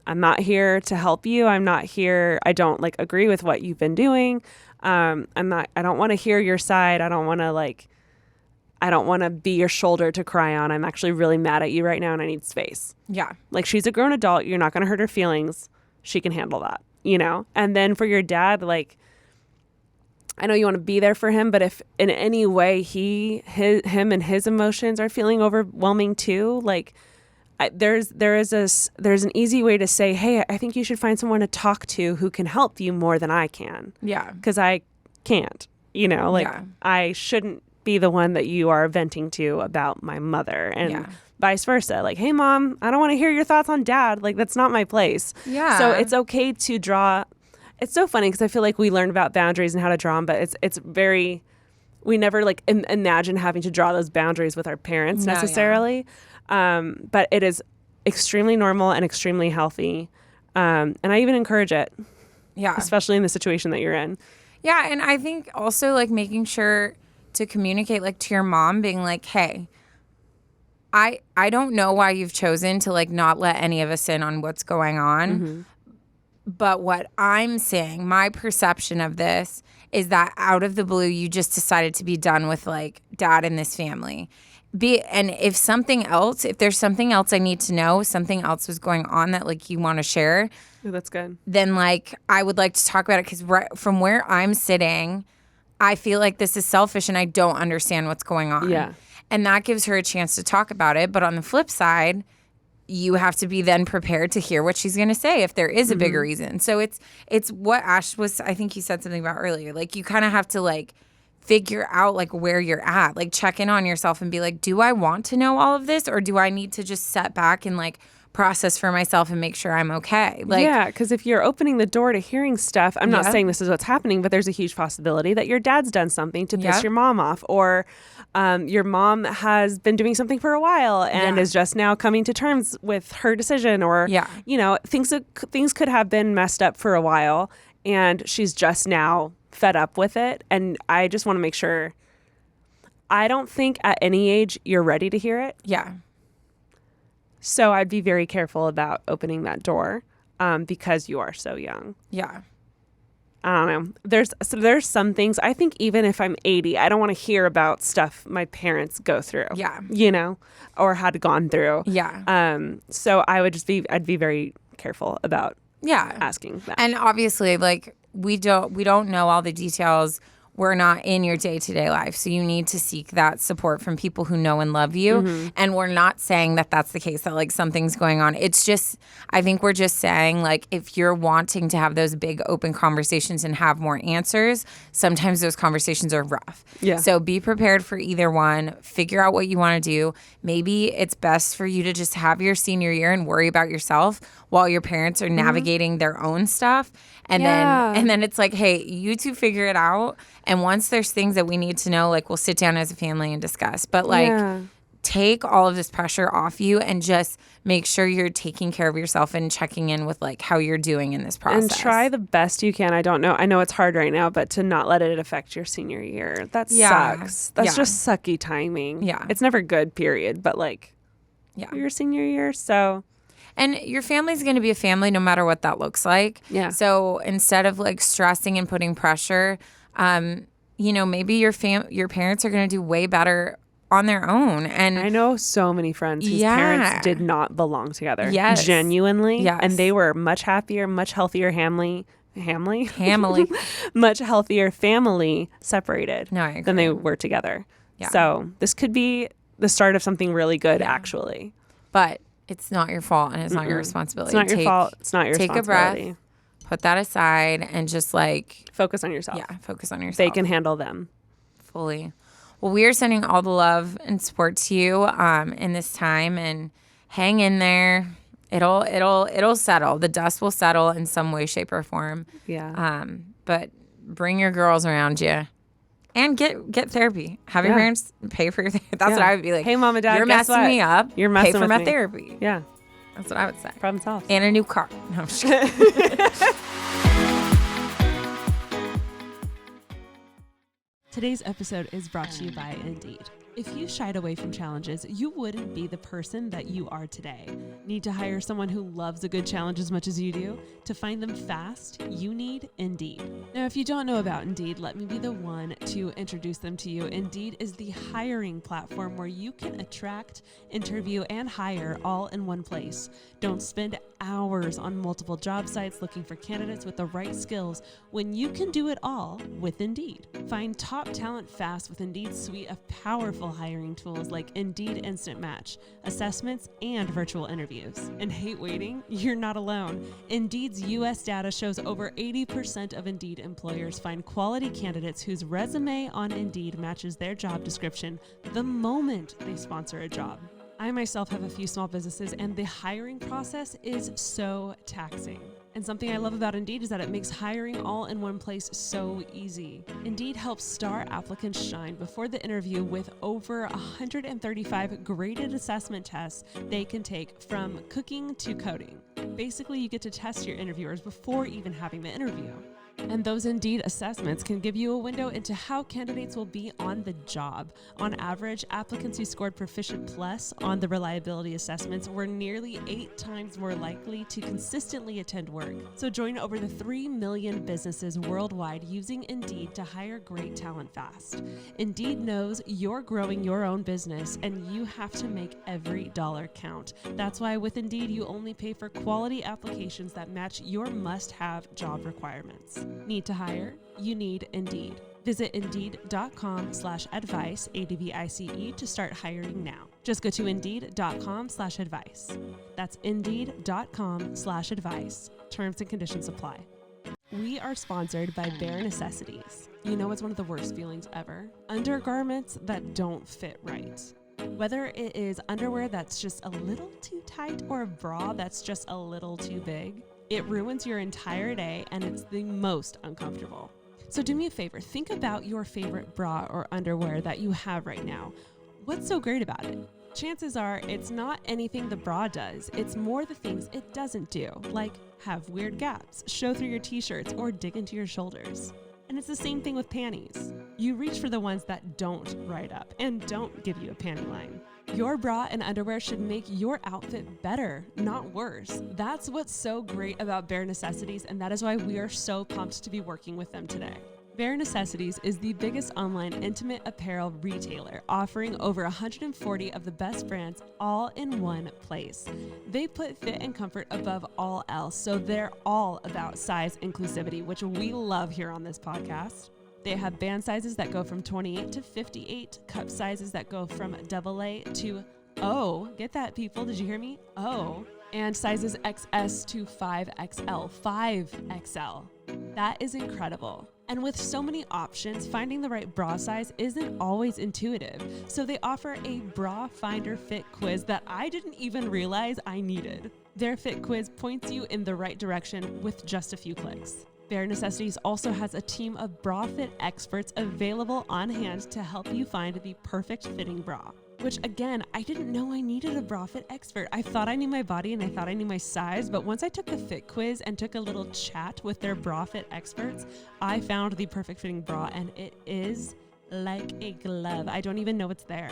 I'm not here to help you. I'm not here. I don't like agree with what you've been doing. I don't want to hear your side. I don't want to be your shoulder to cry on. I'm actually really mad at you right now and I need space. Yeah. Like she's a grown adult. You're not going to hurt her feelings. She can handle that, you know? And then for your dad, like, I know you want to be there for him, but if in any way him and his emotions are feeling overwhelming too, like there's an easy way to say, hey, I think you should find someone to talk to who can help you more than I can. Yeah. Because I can't, you know, like I shouldn't be the one that you are venting to about my mother and vice versa. Like, hey, mom, I don't want to hear your thoughts on dad. Like, that's not my place. Yeah. So it's okay to draw It's so funny because I feel like we learn about boundaries and how to draw them, but it's very, we never like imagine having to draw those boundaries with our parents necessarily. But it is extremely normal and extremely healthy. And I even encourage it. Yeah. Especially in the situation that you're in. Yeah. And I think also like making sure to communicate like to your mom being like, hey, I don't know why you've chosen to like not let any of us in on what's going on. But what I'm saying, my perception of this is that out of the blue, you just decided to be done with like dad in this family. And if there's something else I need to know, something else was going on that like you want to share. Ooh, that's good. Then like I would like to talk about it because from where I'm sitting, I feel like this is selfish and I don't understand what's going on. Yeah. And that gives her a chance to talk about it. But on the flip side, you have to be then prepared to hear what she's going to say if there is a bigger reason. So it's what Ash was, I think you said something about earlier. Like you kind of have to like figure out like where you're at, like check in on yourself and be like, do I want to know all of this or do I need to just set back and like process for myself and make sure I'm okay? Like, yeah, because if you're opening the door to hearing stuff, I'm not saying this is what's happening, but there's a huge possibility that your dad's done something to piss your mom off, or your mom has been doing something for a while and is just now coming to terms with her decision, or you know, things could have been messed up for a while and she's just now fed up with it. And I just want to make sure, I don't think at any age you're ready to hear it. Yeah. So I'd be very careful about opening that door because you are so young. Yeah. I don't know. There's some things, I think even if I'm 80, I don't want to hear about stuff my parents go through. Yeah. You know, or had gone through. Yeah. So I'd be very careful about asking that. And obviously, like, we don't know all the details. We're not in your day-to-day life. So you need to seek that support from people who know and love you. And we're not saying that that's the case, that like something's going on. It's just, I think we're just saying like if you're wanting to have those big open conversations and have more answers, sometimes those conversations are rough. Yeah. So be prepared for either one. Figure out what you want to do. Maybe it's best for you to just have your senior year and worry about yourself while your parents are navigating their own stuff. And then it's like, hey, you two figure it out. And once there's things that we need to know, like we'll sit down as a family and discuss. But like take all of this pressure off you and just make sure you're taking care of yourself and checking in with like how you're doing in this process. And try the best you can. I don't know. I know it's hard right now, but to not let it affect your senior year. That sucks. That's just sucky timing. Yeah. It's never good, period. But like your senior year, so... And your family's going to be a family no matter what that looks like. Yeah. So instead of like stressing and putting pressure, you know, maybe your parents are going to do way better on their own. And I know so many friends whose parents did not belong together. Yes. Genuinely. Yes. And they were much happier, much healthier family, much healthier family separated than they were together. Yeah. So this could be the start of something really good, actually. But it's not your fault and it's not your responsibility. It's not your fault. It's not your responsibility. Take a breath, put that aside, and just like... focus on yourself. Yeah, focus on yourself. They can handle them. Fully. Well, we are sending all the love and support to you in this time, and hang in there. It'll settle. The dust will settle in some way, shape, or form. Yeah. But bring your girls around you. And get therapy. Have your parents pay for your therapy. That's what I would be like. Hey, mom and dad, you're messing me up. You're messing pay for with my me. therapy. Yeah. That's what I would say. Problem solved. And a new car. No, I'm just kidding. Today's episode is brought to you by Indeed. If you shied away from challenges, you wouldn't be the person that you are today. Need to hire someone who loves a good challenge as much as you do? To find them fast, you need Indeed. Now, if you don't know about Indeed, let me be the one to introduce them to you. Indeed is the hiring platform where you can attract, interview, and hire all in one place. Don't spend hours on multiple job sites looking for candidates with the right skills when you can do it all with Indeed. Find top talent fast with Indeed's suite of powerful hiring tools like Indeed Instant Match, assessments, and virtual interviews. And hate waiting? You're not alone. Indeed's U.S. data shows over 80% of Indeed employers find quality candidates whose resume on Indeed matches their job description the moment they sponsor a job. I myself have a few small businesses, and the hiring process is so taxing. And something I love about Indeed is that it makes hiring all in one place so easy. Indeed helps star applicants shine before the interview with over 135 graded assessment tests they can take, from cooking to coding. Basically, you get to test your interviewers before even having the interview. And those Indeed assessments can give you a window into how candidates will be on the job. On average, applicants who scored Proficient Plus on the reliability assessments were nearly 8 times more likely to consistently attend work. So join over the 3 million businesses worldwide using Indeed to hire great talent fast. Indeed knows you're growing your own business and you have to make every dollar count. That's why with Indeed, you only pay for quality applications that match your must-have job requirements. Need to hire? You need Indeed. Visit Indeed.com/advice, ADVICE, to start hiring now. Just go to Indeed.com/advice. That's Indeed.com/advice. Terms and conditions apply. We are sponsored by Bare Necessities. You know what's one of the worst feelings ever? Undergarments that don't fit right. Whether it is underwear that's just a little too tight or a bra that's just a little too big, it ruins your entire day and it's the most uncomfortable. So do me a favor, think about your favorite bra or underwear that you have right now. What's so great about it? Chances are it's not anything the bra does, it's more the things it doesn't do, like have weird gaps, show through your t-shirts, or dig into your shoulders. And it's the same thing with panties. You reach for the ones that don't ride up and don't give you a panty line. Your bra and underwear should make your outfit better, not worse. That's what's so great about Bare Necessities, and that is why we are so pumped to be working with them today. Bare Necessities is the biggest online intimate apparel retailer, offering over 140 of the best brands all in one place. They put fit and comfort above all else, so they're all about size inclusivity, which we love here on this podcast. They have band sizes that go from 28 to 58, cup sizes that go from AA to O. Get that, people? Did you hear me? O. And sizes XS to 5XL. 5XL. That is incredible. And with so many options, finding the right bra size isn't always intuitive. So they offer a bra finder fit quiz that I didn't even realize I needed. Their fit quiz points you in the right direction with just a few clicks. Bare Necessities also has a team of bra fit experts available on hand to help you find the perfect fitting bra. Which, again, I didn't know I needed a bra fit expert. I thought I knew my body and I thought I knew my size, but once I took the fit quiz and took a little chat with their bra fit experts, I found the perfect fitting bra, and it is like a glove. I don't even know it's there.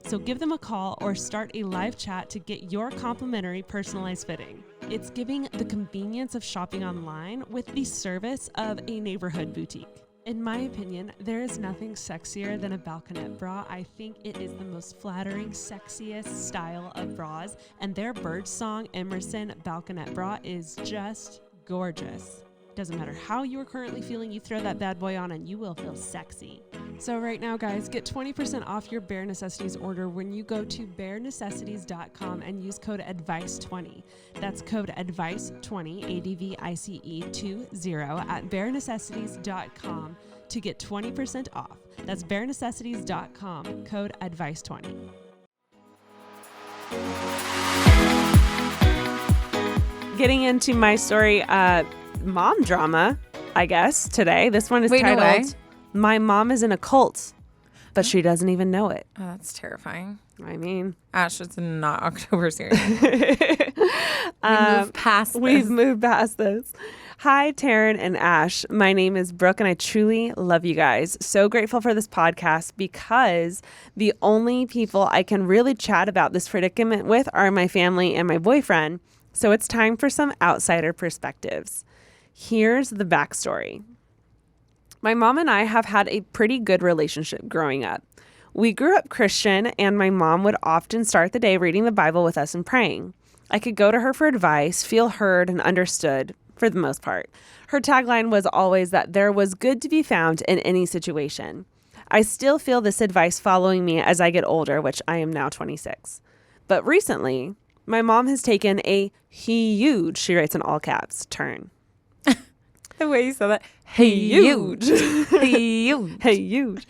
So give them a call or start a live chat to get your complimentary personalized fitting. It's giving the convenience of shopping online with the service of a neighborhood boutique. In my opinion, there is nothing sexier than a balconette bra. I think it is the most flattering, sexiest style of bras, and their Birdsong Emerson balconette bra is just gorgeous. Doesn't matter how you are currently feeling, you throw that bad boy on and you will feel sexy. So right now, guys, get 20% off your Bare Necessities order when you go to barenecessities.com and use code ADVICE20. That's code ADVICE20, ADVICE20, at barenecessities.com to get 20% off. That's barenecessities.com, code ADVICE20. Getting into my story, mom drama, I guess, today. This one is titled, My Mom is in a Cult, but she doesn't even know it. Oh, that's terrifying. I mean, Ash, it's not October series. We've moved past this. Hi, Taryne and Ash. My name is Brooke, and I truly love you guys. So grateful for this podcast because the only people I can really chat about this predicament with are my family and my boyfriend. So it's time for some outsider perspectives. Here's the backstory. My mom and I have had a pretty good relationship growing up. We grew up Christian, and my mom would often start the day reading the Bible with us and praying. I could go to her for advice, feel heard and understood for the most part. Her tagline was always that there was good to be found in any situation. I still feel this advice following me as I get older, which I am now 26. But recently, my mom has taken a huge, she writes in all caps, turn. The way you said that. Huge. Huge. Huge.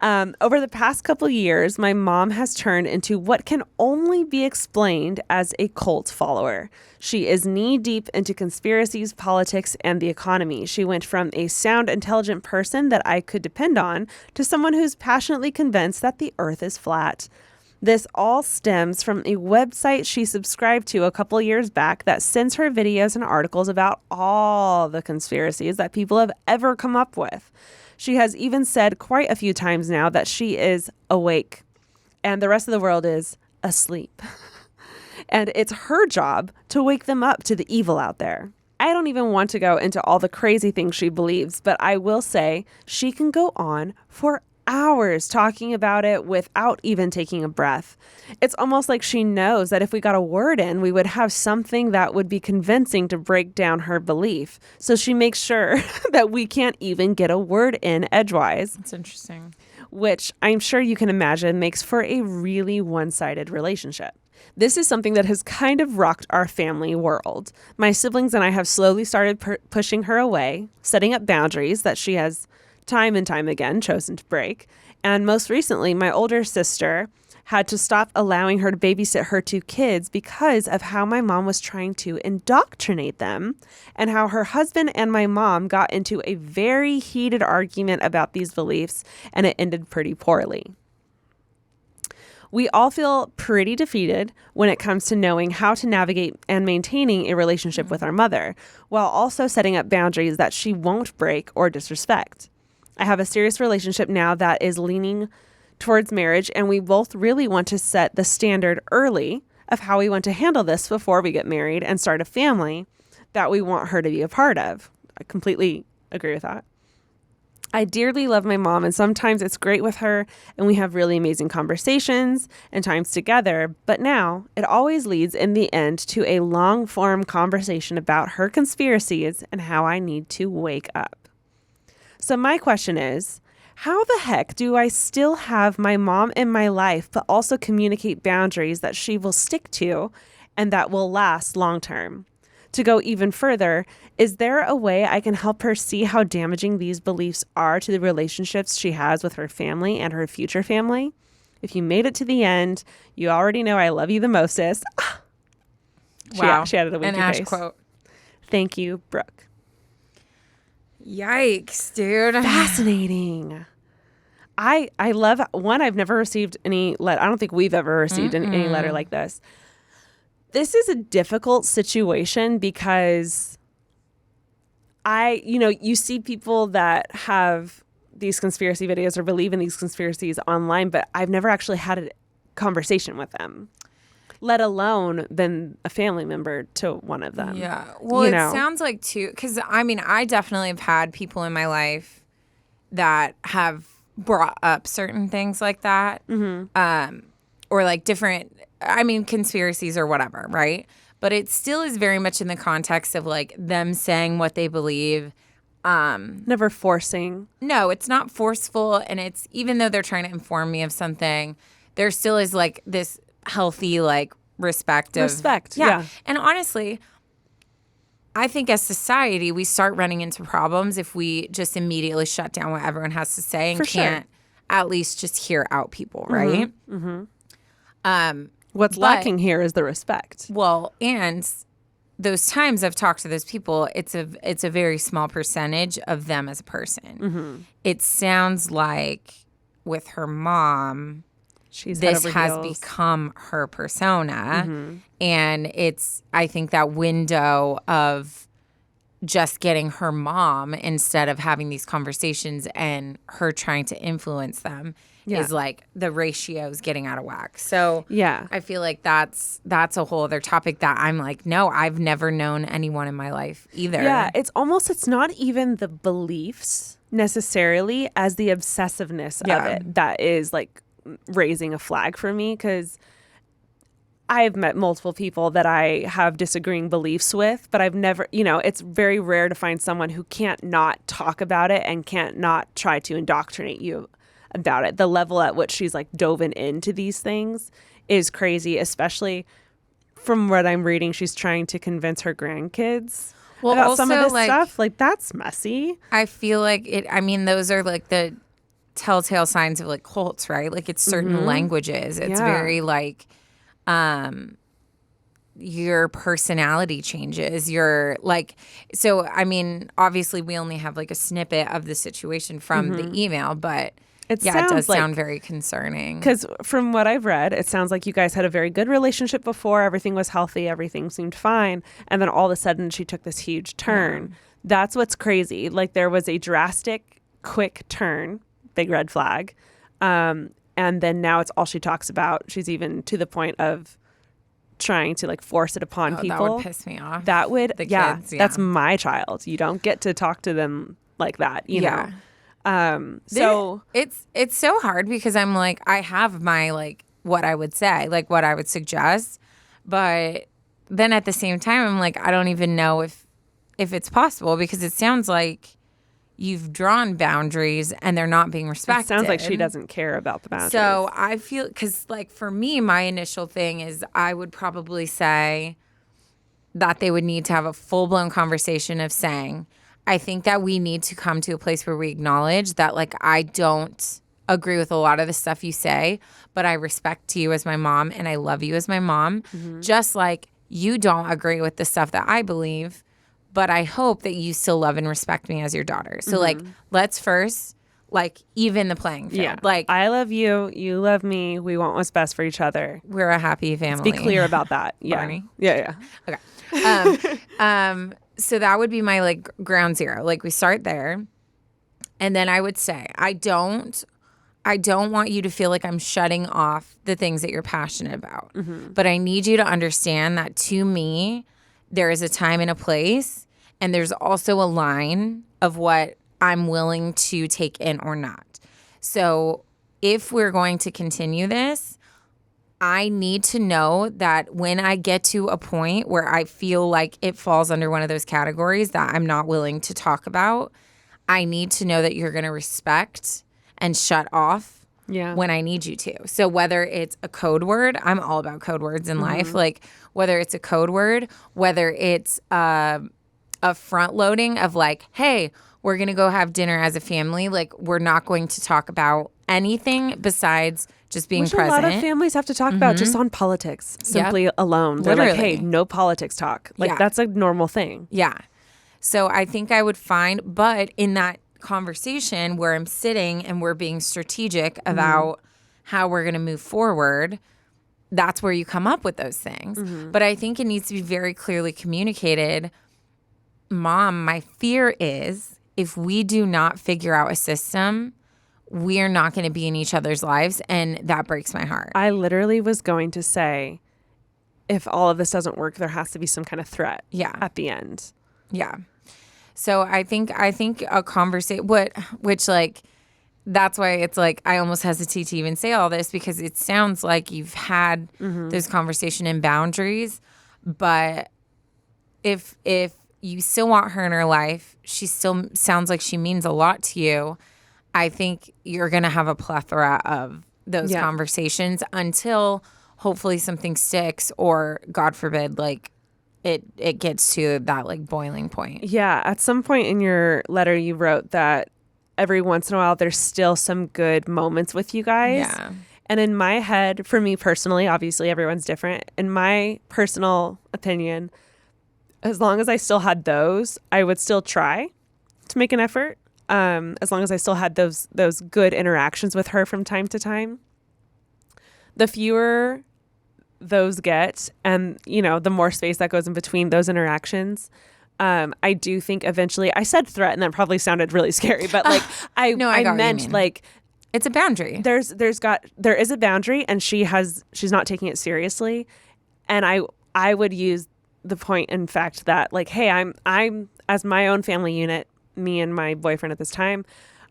Over the past couple years, my mom has turned into what can only be explained as a cult follower. She is knee-deep into conspiracies, politics, and the economy. She went from a sound, intelligent person that I could depend on to someone who's passionately convinced that the earth is flat. This all stems from a website she subscribed to a couple years back that sends her videos and articles about all the conspiracies that people have ever come up with. She has even said quite a few times now that she is awake and the rest of the world is asleep. And it's her job to wake them up to the evil out there. I don't even want to go into all the crazy things she believes, but I will say she can go on for hours talking about it without even taking a breath. It's almost like she knows that if we got a word in, we would have something that would be convincing to break down her belief. So she makes sure that we can't even get a word in edgewise. That's interesting. Which I'm sure you can imagine makes for a really one-sided relationship. This is something that has kind of rocked our family world. My siblings and I have slowly started pushing her away, setting up boundaries that she has time and time again chosen to break. And most recently, my older sister had to stop allowing her to babysit her two kids because of how my mom was trying to indoctrinate them and how her husband and my mom got into a very heated argument about these beliefs, and it ended pretty poorly. We all feel pretty defeated when it comes to knowing how to navigate and maintaining a relationship with our mother, while also setting up boundaries that she won't break or disrespect. I have a serious relationship now that is leaning towards marriage, and we both really want to set the standard early of how we want to handle this before we get married and start a family that we want her to be a part of. I completely agree with that. I dearly love my mom, and sometimes it's great with her, and we have really amazing conversations and times together, but now it always leads in the end to a long-form conversation about her conspiracies and how I need to wake up. So my question is, how the heck do I still have my mom in my life, but also communicate boundaries that she will stick to and that will last long term? To go even further, is there a way I can help her see how damaging these beliefs are to the relationships she has with her family and her future family? If you made it to the end, you already know I love you the mostest. Wow. She added a winky An Ash face. quote. Thank you, Brooke. Yikes, dude. Fascinating. I love one. I've never received any letter. I don't think we've ever received any letter like this. This is a difficult situation because you see people that have these conspiracy videos or believe in these conspiracies online, but I've never actually had a conversation with them, let alone been a family member to one of them. Yeah. Well, it sounds like too, because I definitely have had people in my life that have brought up certain things like that, or like different, conspiracies or whatever, right? But it still is very much in the context of like them saying what they believe. Never forcing. No, it's not forceful. And it's, even though they're trying to inform me of something, there still is like this healthy, like, respect. Yeah. And honestly, I think as society, we start running into problems if we just immediately shut down what everyone has to say and can't at least just hear out people, right? What's lacking here is the respect. Well, and those times I've talked to those people, it's a very small percentage of them as a person. It sounds like with her mom, this has become her persona. And it's, I think, that window of just getting her mom instead of having these conversations and her trying to influence them is like the ratios getting out of whack. So I feel like that's a whole other topic that I'm like, no, I've never known anyone in my life either. Yeah, it's not even the beliefs necessarily as the obsessiveness of it that is like raising a flag for me, because I've met multiple people that I have disagreeing beliefs with, but I've never, it's very rare to find someone who can't not talk about it and can't not try to indoctrinate you about it. The level at which she's like dove into these things is crazy, especially from what I'm reading. She's trying to convince her grandkids about some of this stuff. Like, that's messy. I feel like those are like the telltale signs of like cults, right? Like it's certain languages. It's very like your personality changes. You're like, so I mean, obviously we only have like a snippet of the situation from the email, but it does sound very concerning. Because from what I've read, it sounds like you guys had a very good relationship before. Everything was healthy. Everything seemed fine. And then all of a sudden she took this huge turn. That's what's crazy. Like there was a drastic, quick turn, big red flag. And then now it's all she talks about. She's even to the point of trying to like force it upon people. That would piss me off. That would, the kids, that's my child. You don't get to talk to them like that, you know? So it's so hard because I'm like, I have my like what I would say, like what I would suggest, but then at the same time I'm like, I don't even know if it's possible because it sounds like you've drawn boundaries and they're not being respected. It sounds like she doesn't care about the boundaries. So I feel, because like for me, my initial thing is I would probably say that they would need to have a full-blown conversation of saying, I think that we need to come to a place where we acknowledge that, like, I don't agree with a lot of the stuff you say, but I respect you as my mom and I love you as my mom. Just like you don't agree with the stuff that I believe, but I hope that you still love and respect me as your daughter. So, like, let's first, like, even the playing field. Yeah. Like, I love you. You love me. We want what's best for each other. we're a happy family. Be clear about that. Yeah. Barney. Yeah. Okay. So that would be my like ground zero. Like we start there. And then I would say, I don't want you to feel like I'm shutting off the things that you're passionate about. But I need you to understand that to me, there is a time and a place, and there's also a line of what I'm willing to take in or not. So if we're going to continue this, I need to know that when I get to a point where I feel like it falls under one of those categories that I'm not willing to talk about, I need to know that you're going to respect and shut off when I need you to. So whether it's a code word, I'm all about code words in life. Like whether it's a code word, whether it's a front loading of like, hey, we're going to go have dinner as a family. Like we're not going to talk about anything besides just being present. A lot of families have to talk about just on politics simply alone. They're like, hey, no politics talk. Like that's a normal thing. Yeah. So I think I would find, but in that conversation where I'm sitting and we're being strategic about how we're going to move forward, that's where you come up with those things. But I think it needs to be very clearly communicated. Mom, my fear is if we do not figure out a system, we're not going to be in each other's lives, and that breaks my heart. I literally was going to say, if all of this doesn't work, there has to be some kind of threat at the end. Yeah. So I think a conversation, which like, that's why it's like, I almost hesitate to even say all this because it sounds like you've had those conversation and boundaries, but if you still want her in her life, she still sounds like she means a lot to you. I think you're going to have a plethora of those conversations until hopefully something sticks or God forbid, like it gets to that like boiling point. Yeah. At some point in your letter, you wrote that every once in a while, there's still some good moments with you guys. Yeah. And in my head, for me personally, obviously everyone's different. In my personal opinion, as long as I still had those, I would still try to make an effort. As long as I still had those good interactions with her from time to time. The fewer those get, and the more space that goes in between those interactions, I do think eventually, I said threat and that probably sounded really scary, but like I meant like it's a boundary. There is a boundary, and she's not taking it seriously, and I would use the point in fact that like, hey, I'm as my own family unit, me and my boyfriend at this time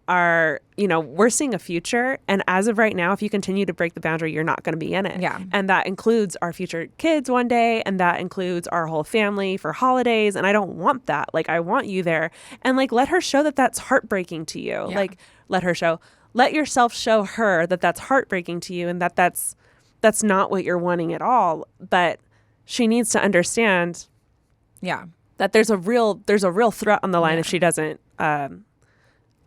are, we're seeing a future. And as of right now, if you continue to break the boundary, you're not going to be in it. Yeah. And that includes our future kids one day. And that includes our whole family for holidays. And I don't want that. Like, I want you there. And like, let her show that that's heartbreaking to you. Yeah. Like, let yourself show her that that's heartbreaking to you and that that's not what you're wanting at all. But she needs to understand that there's a real threat on the line if she doesn't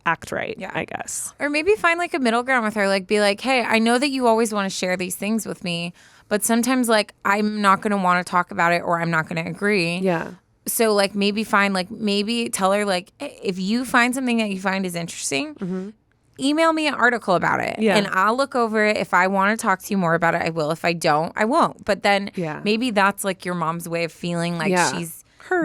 act right, I guess. Or maybe find like a middle ground with her, like be like, hey, I know that you always want to share these things with me, but sometimes like I'm not going to want to talk about it or I'm not going to agree. Yeah. So like maybe tell her like, if you find something that you find is interesting, email me an article about it and I'll look over it. If I want to talk to you more about it, I will. If I don't, I won't. But then maybe that's like your mom's way of feeling like she's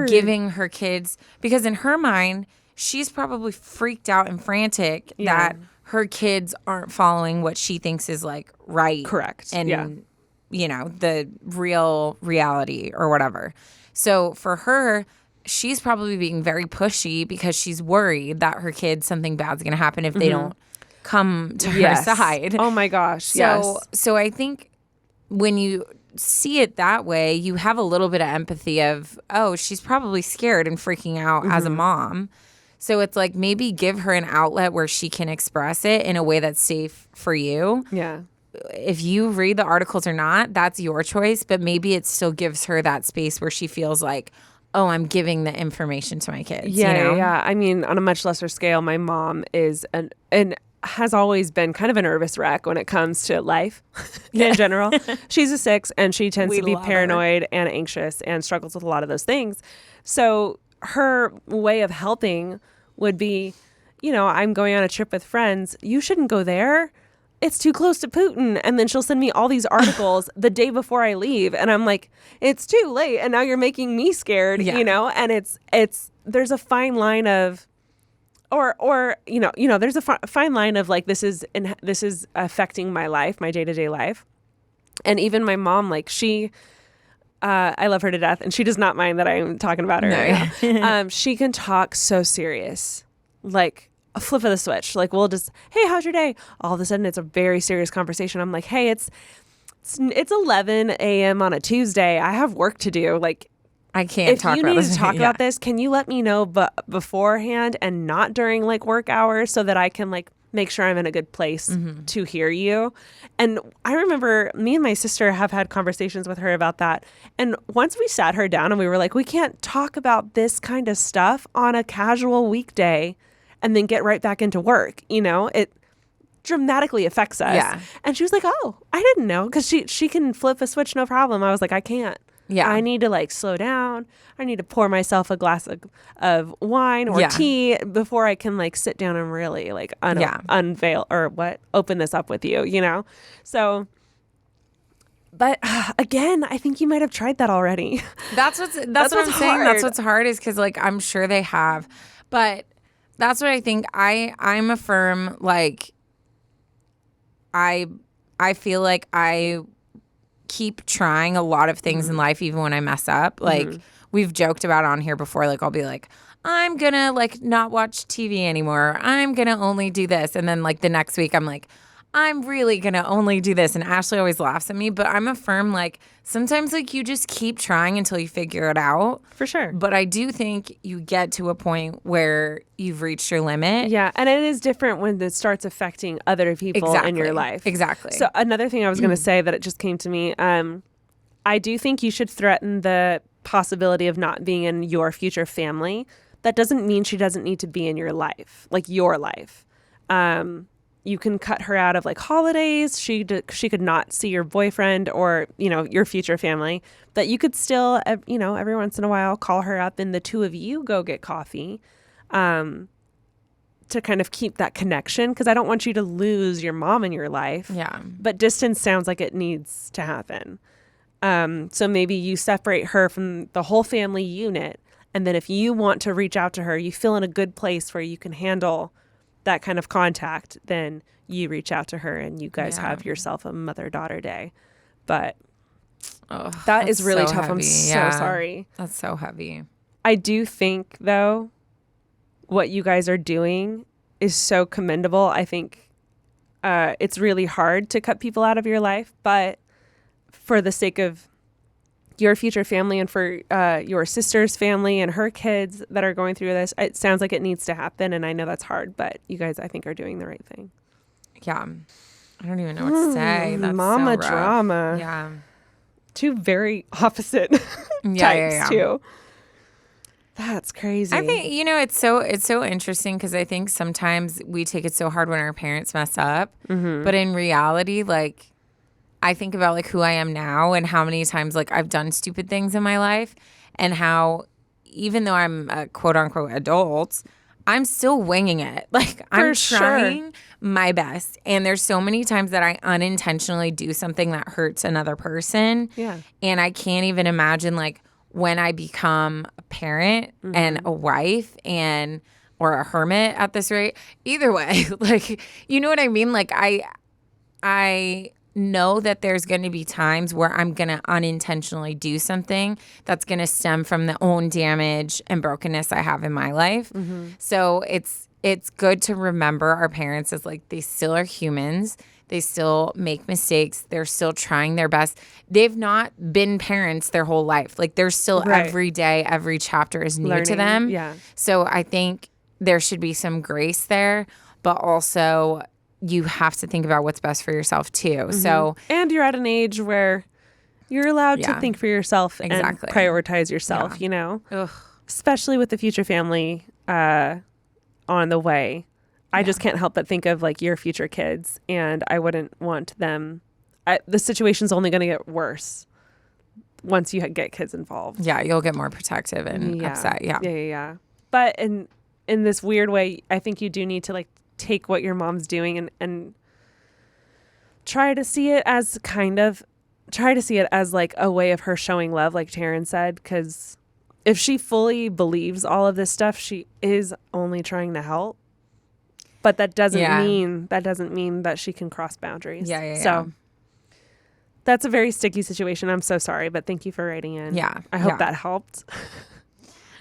giving her kids, because in her mind, she's probably freaked out and frantic that her kids aren't following what she thinks is like right. Correct. And, you know, the real reality or whatever. So for her, she's probably being very pushy because she's worried that her kids, something bad's going to happen if they don't come to her side. Oh my gosh. So I think when you see it that way, you have a little bit of empathy of, oh, she's probably scared and freaking out as a mom. So it's like maybe give her an outlet where she can express it in a way that's safe for you. Yeah. If you read the articles or not, that's your choice. But maybe it still gives her that space where she feels like, oh, I'm giving the information to my kids. Yeah, you know? yeah. I mean, on a much lesser scale, my mom is and has always been kind of a nervous wreck when it comes to life in general. She's a 6 and she tends to be paranoid and anxious and struggles with a lot of those things. So her way of helping would be, you know, I'm going on a trip with friends. You shouldn't go there. It's too close to Putin. And then she'll send me all these articles the day before I leave. And I'm like, it's too late. And now you're making me scared, you know? And there's a fine line of, or you know, there's a fine line of like, this is affecting my life, my day-to-day life. And even my mom, like I love her to death and she does not mind that I'm talking about her right now. She can talk so serious, like a flip of the switch. Like we'll just, hey, how's your day? All of a sudden it's a very serious conversation. I'm like, hey, it's 11 a.m. on a Tuesday. I have work to do. Like, I can't talk about this. If you need to talk about this, can you let me know beforehand and not during like work hours so that I can like make sure I'm in a good place to hear you? And I remember me and my sister have had conversations with her about that. And once we sat her down and we were like, we can't talk about this kind of stuff on a casual weekday and then get right back into work. You know, it dramatically affects us. Yeah. And she was like, oh, I didn't know, because she can flip a switch, no problem. I was like, I can't. Yeah. I need to like slow down. I need to pour myself a glass of wine or tea before I can like sit down and really like unveil or open this up with you, you know? So, but again, I think you might have tried that already. That's what I'm saying. That's what's hard, is because like I'm sure they have, but that's what I think. I'm a firm, like I feel like I keep trying a lot of things in life, even when I mess up. Like we've joked about on here before, like I'll be like, I'm gonna like not watch TV anymore. I'm gonna only do this. And then like the next week I'm like, I'm really gonna only do this. And Ashley always laughs at me, but I'm a firm, like sometimes like you just keep trying until you figure it out. For sure. But I do think you get to a point where you've reached your limit. Yeah. And it is different when it starts affecting other people in your life. Exactly. So another thing I was going to say that it just came to me, I do think you should threaten the possibility of not being in your future family. That doesn't mean she doesn't need to be in your life, like your life. You can cut her out of like holidays. She could not see your boyfriend or, you know, your future family. But you could still, you know, every once in a while call her up and the two of you go get coffee to kind of keep that connection. Because I don't want you to lose your mom in your life. Yeah. But distance sounds like it needs to happen. So maybe you separate her from the whole family unit. And then if you want to reach out to her, you feel in a good place where you can handle that kind of contact, then you reach out to her and you guys have yourself a mother-daughter day. But that is really tough. Heavy. I'm so sorry. That's so heavy. I do think, though, what you guys are doing is so commendable. I think it's really hard to cut people out of your life, but for the sake of your future family and for your sister's family and her kids that are going through this, it sounds like it needs to happen. And I know that's hard, but you guys, I think, are doing the right thing. Yeah. I don't even know what to say. That's mama so rough. drama. Yeah. Two very opposite types, too. That's crazy. I think, it's so interesting because I think sometimes we take it so hard when our parents mess up. Mm-hmm. But in reality, like, I think about like who I am now and how many times like I've done stupid things in my life and how even though I'm a quote unquote adult, I'm still winging it. Like I'm trying my best. And there's so many times that I unintentionally do something that hurts another person. Yeah. And I can't even imagine like when I become a parent and a wife or a hermit at this rate. Either way, like, you know what I mean? Like I know that there's going to be times where I'm going to unintentionally do something that's going to stem from the own damage and brokenness I have in my life. Mm-hmm. So it's good to remember our parents as like they still are humans. They still make mistakes. They're still trying their best. They've not been parents their whole life. Like they're still every day, every chapter is new to them. Yeah. So I think there should be some grace there, but also you have to think about what's best for yourself too. Mm-hmm. So, and you're at an age where you're allowed to think for yourself and prioritize yourself, Ugh. Especially with the future family on the way. I just can't help but think of like your future kids, and I wouldn't want them. The situation's only going to get worse once you get kids involved. Yeah, you'll get more protective and upset. Yeah. But in this weird way, I think you do need to like take what your mom's doing and try to see it as like a way of her showing love, like Taryne said, because if she fully believes all of this stuff, she is only trying to help. But that doesn't mean that she can cross boundaries. Yeah. So that's a very sticky situation. I'm so sorry, but thank you for writing in. Yeah. I hope that helped.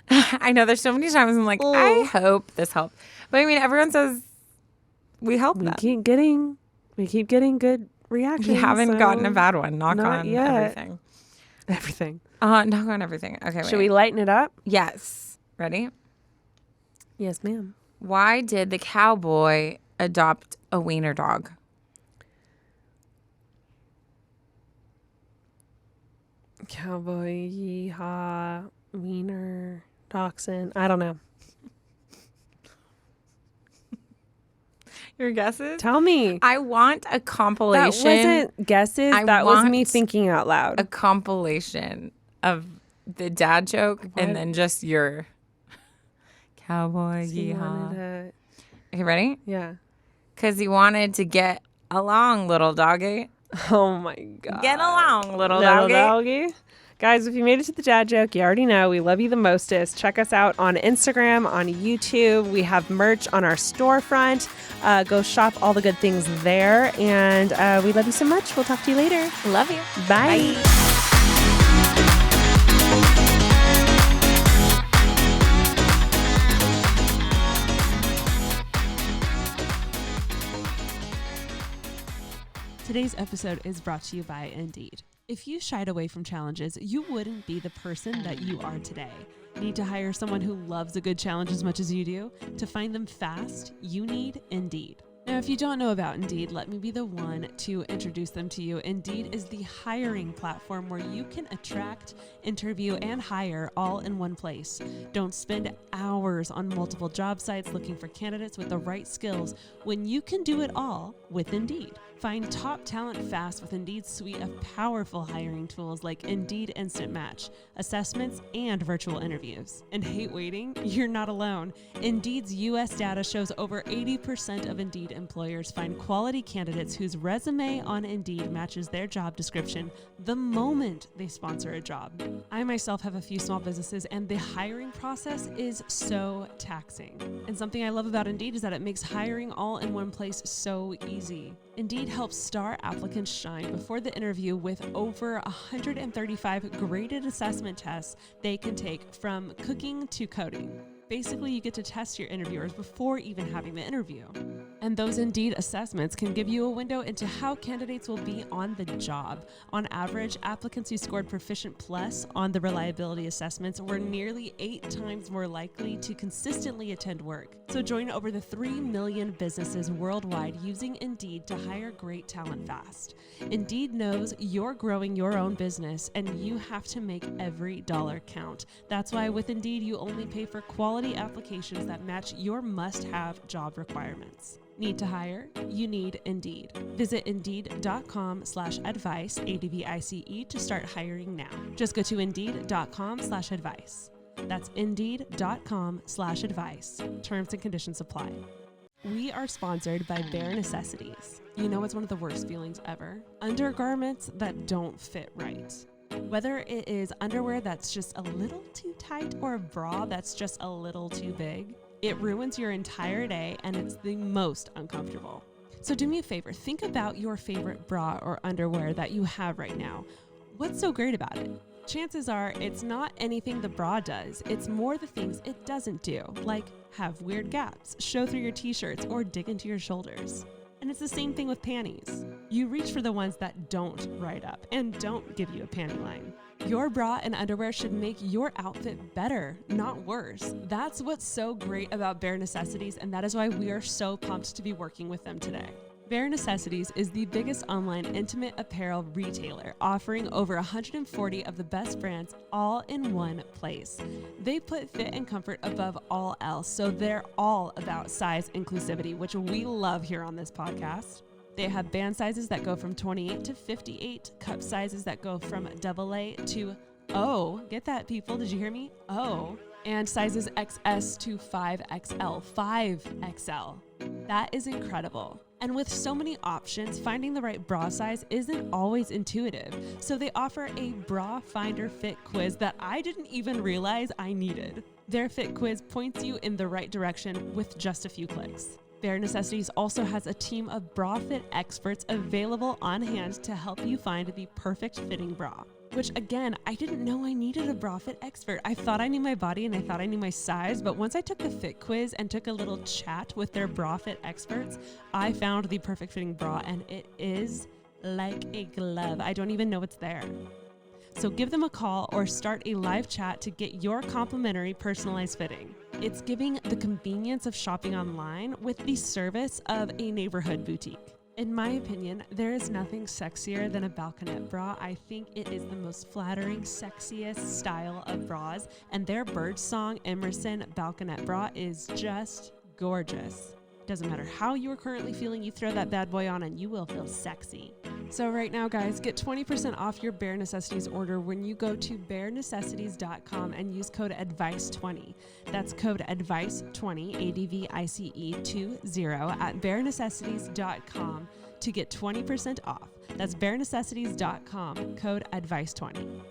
I know there's so many times I'm like, I hope this helped. But I mean, everyone says we help them. We keep getting good reactions. We haven't gotten a bad one. Knock on everything. Everything. Knock on everything. Okay, Should we lighten it up? Yes. Ready? Yes, ma'am. Why did the cowboy adopt a wiener dog? Cowboy, yeehaw, wiener, dachshund. I don't know. Your guesses? Tell me. I want a compilation. That wasn't guesses. That was me thinking out loud. A compilation of the dad joke and then just your cowboy, yeehaw. Okay, ready? Yeah. Because he wanted to get along, little doggy. Oh, my God. Get along, little doggy. Guys, if you made it to the dad joke, you already know we love you the mostest. Check us out on Instagram, on YouTube. We have merch on our storefront. Go shop all the good things there. And we love you so much. We'll talk to you later. Love you. Bye. Today's episode is brought to you by Indeed. If you shied away from challenges, you wouldn't be the person that you are today. Need to hire someone who loves a good challenge as much as you do? To find them fast, you need Indeed. Now, if you don't know about Indeed, let me be the one to introduce them to you. Indeed is the hiring platform where you can attract, interview, and hire all in one place. Don't spend hours on multiple job sites looking for candidates with the right skills when you can do it all with Indeed. Find top talent fast with Indeed's suite of powerful hiring tools like Indeed Instant Match, assessments, and virtual interviews. And hate waiting? You're not alone. Indeed's U.S. data shows over 80% of Indeed employers find quality candidates whose resume on Indeed matches their job description the moment they sponsor a job. I myself have a few small businesses, and the hiring process is so taxing. And something I love about Indeed is that it makes hiring all in one place so easy. Indeed helps star applicants shine before the interview with over 135 graded assessment tests they can take, from cooking to coding. Basically, you get to test your interviewers before even having the interview. And those Indeed assessments can give you a window into how candidates will be on the job. On average, applicants who scored Proficient Plus on the reliability assessments were nearly 8 times more likely to consistently attend work. So join over the 3 million businesses worldwide using Indeed to hire great talent fast. Indeed knows you're growing your own business and you have to make every dollar count. That's why with Indeed, you only pay for quality applications that match your must-have job requirements. Need to hire? You need Indeed. Visit Indeed.com/advice, ADVICE, to start hiring now. Just go to Indeed.com/advice. That's Indeed.com/advice. Terms and conditions apply. We are sponsored by Bare Necessities. You know, it's one of the worst feelings ever. Undergarments that don't fit right. Whether it is underwear that's just a little too tight or a bra that's just a little too big, it ruins your entire day and it's the most uncomfortable. So do me a favor, think about your favorite bra or underwear that you have right now. What's so great about it? Chances are it's not anything the bra does, it's more the things it doesn't do, like have weird gaps, show through your t-shirts, or dig into your shoulders. And it's the same thing with panties. You reach for the ones that don't ride up and don't give you a panty line. Your bra and underwear should make your outfit better, not worse. That's what's so great about Bare Necessities, and that is why we are so pumped to be working with them today. Bare Necessities is the biggest online intimate apparel retailer, offering over 140 of the best brands all in one place. They put fit and comfort above all else, so they're all about size inclusivity, which we love here on this podcast. They have band sizes that go from 28 to 58, cup sizes that go from AA to O. Get that, people? Did you hear me? O. And sizes XS to 5XL. 5XL. That is incredible. And with so many options, finding the right bra size isn't always intuitive. So they offer a bra finder fit quiz that I didn't even realize I needed. Their fit quiz points you in the right direction with just a few clicks. Bare Necessities also has a team of bra fit experts available on hand to help you find the perfect fitting bra. Which again, I didn't know I needed a bra fit expert. I thought I knew my body and I thought I knew my size, but once I took the fit quiz and took a little chat with their bra fit experts, I found the perfect fitting bra and it is like a glove. I don't even know it's there. So give them a call or start a live chat to get your complimentary personalized fitting. It's giving the convenience of shopping online with the service of a neighborhood boutique. In my opinion, there is nothing sexier than a balconette bra. I think it is the most flattering, sexiest style of bras, and their Birdsong Emerson balconette bra is just gorgeous. Doesn't matter how you are currently feeling, you throw that bad boy on and you will feel sexy. So right now, guys, get 20% off your Bare Necessities order when you go to barenecessities.com and use code ADVICE20. That's code ADVICE20, ADVICE20 at barenecessities.com to get 20% off. That's barenecessities.com, code ADVICE20.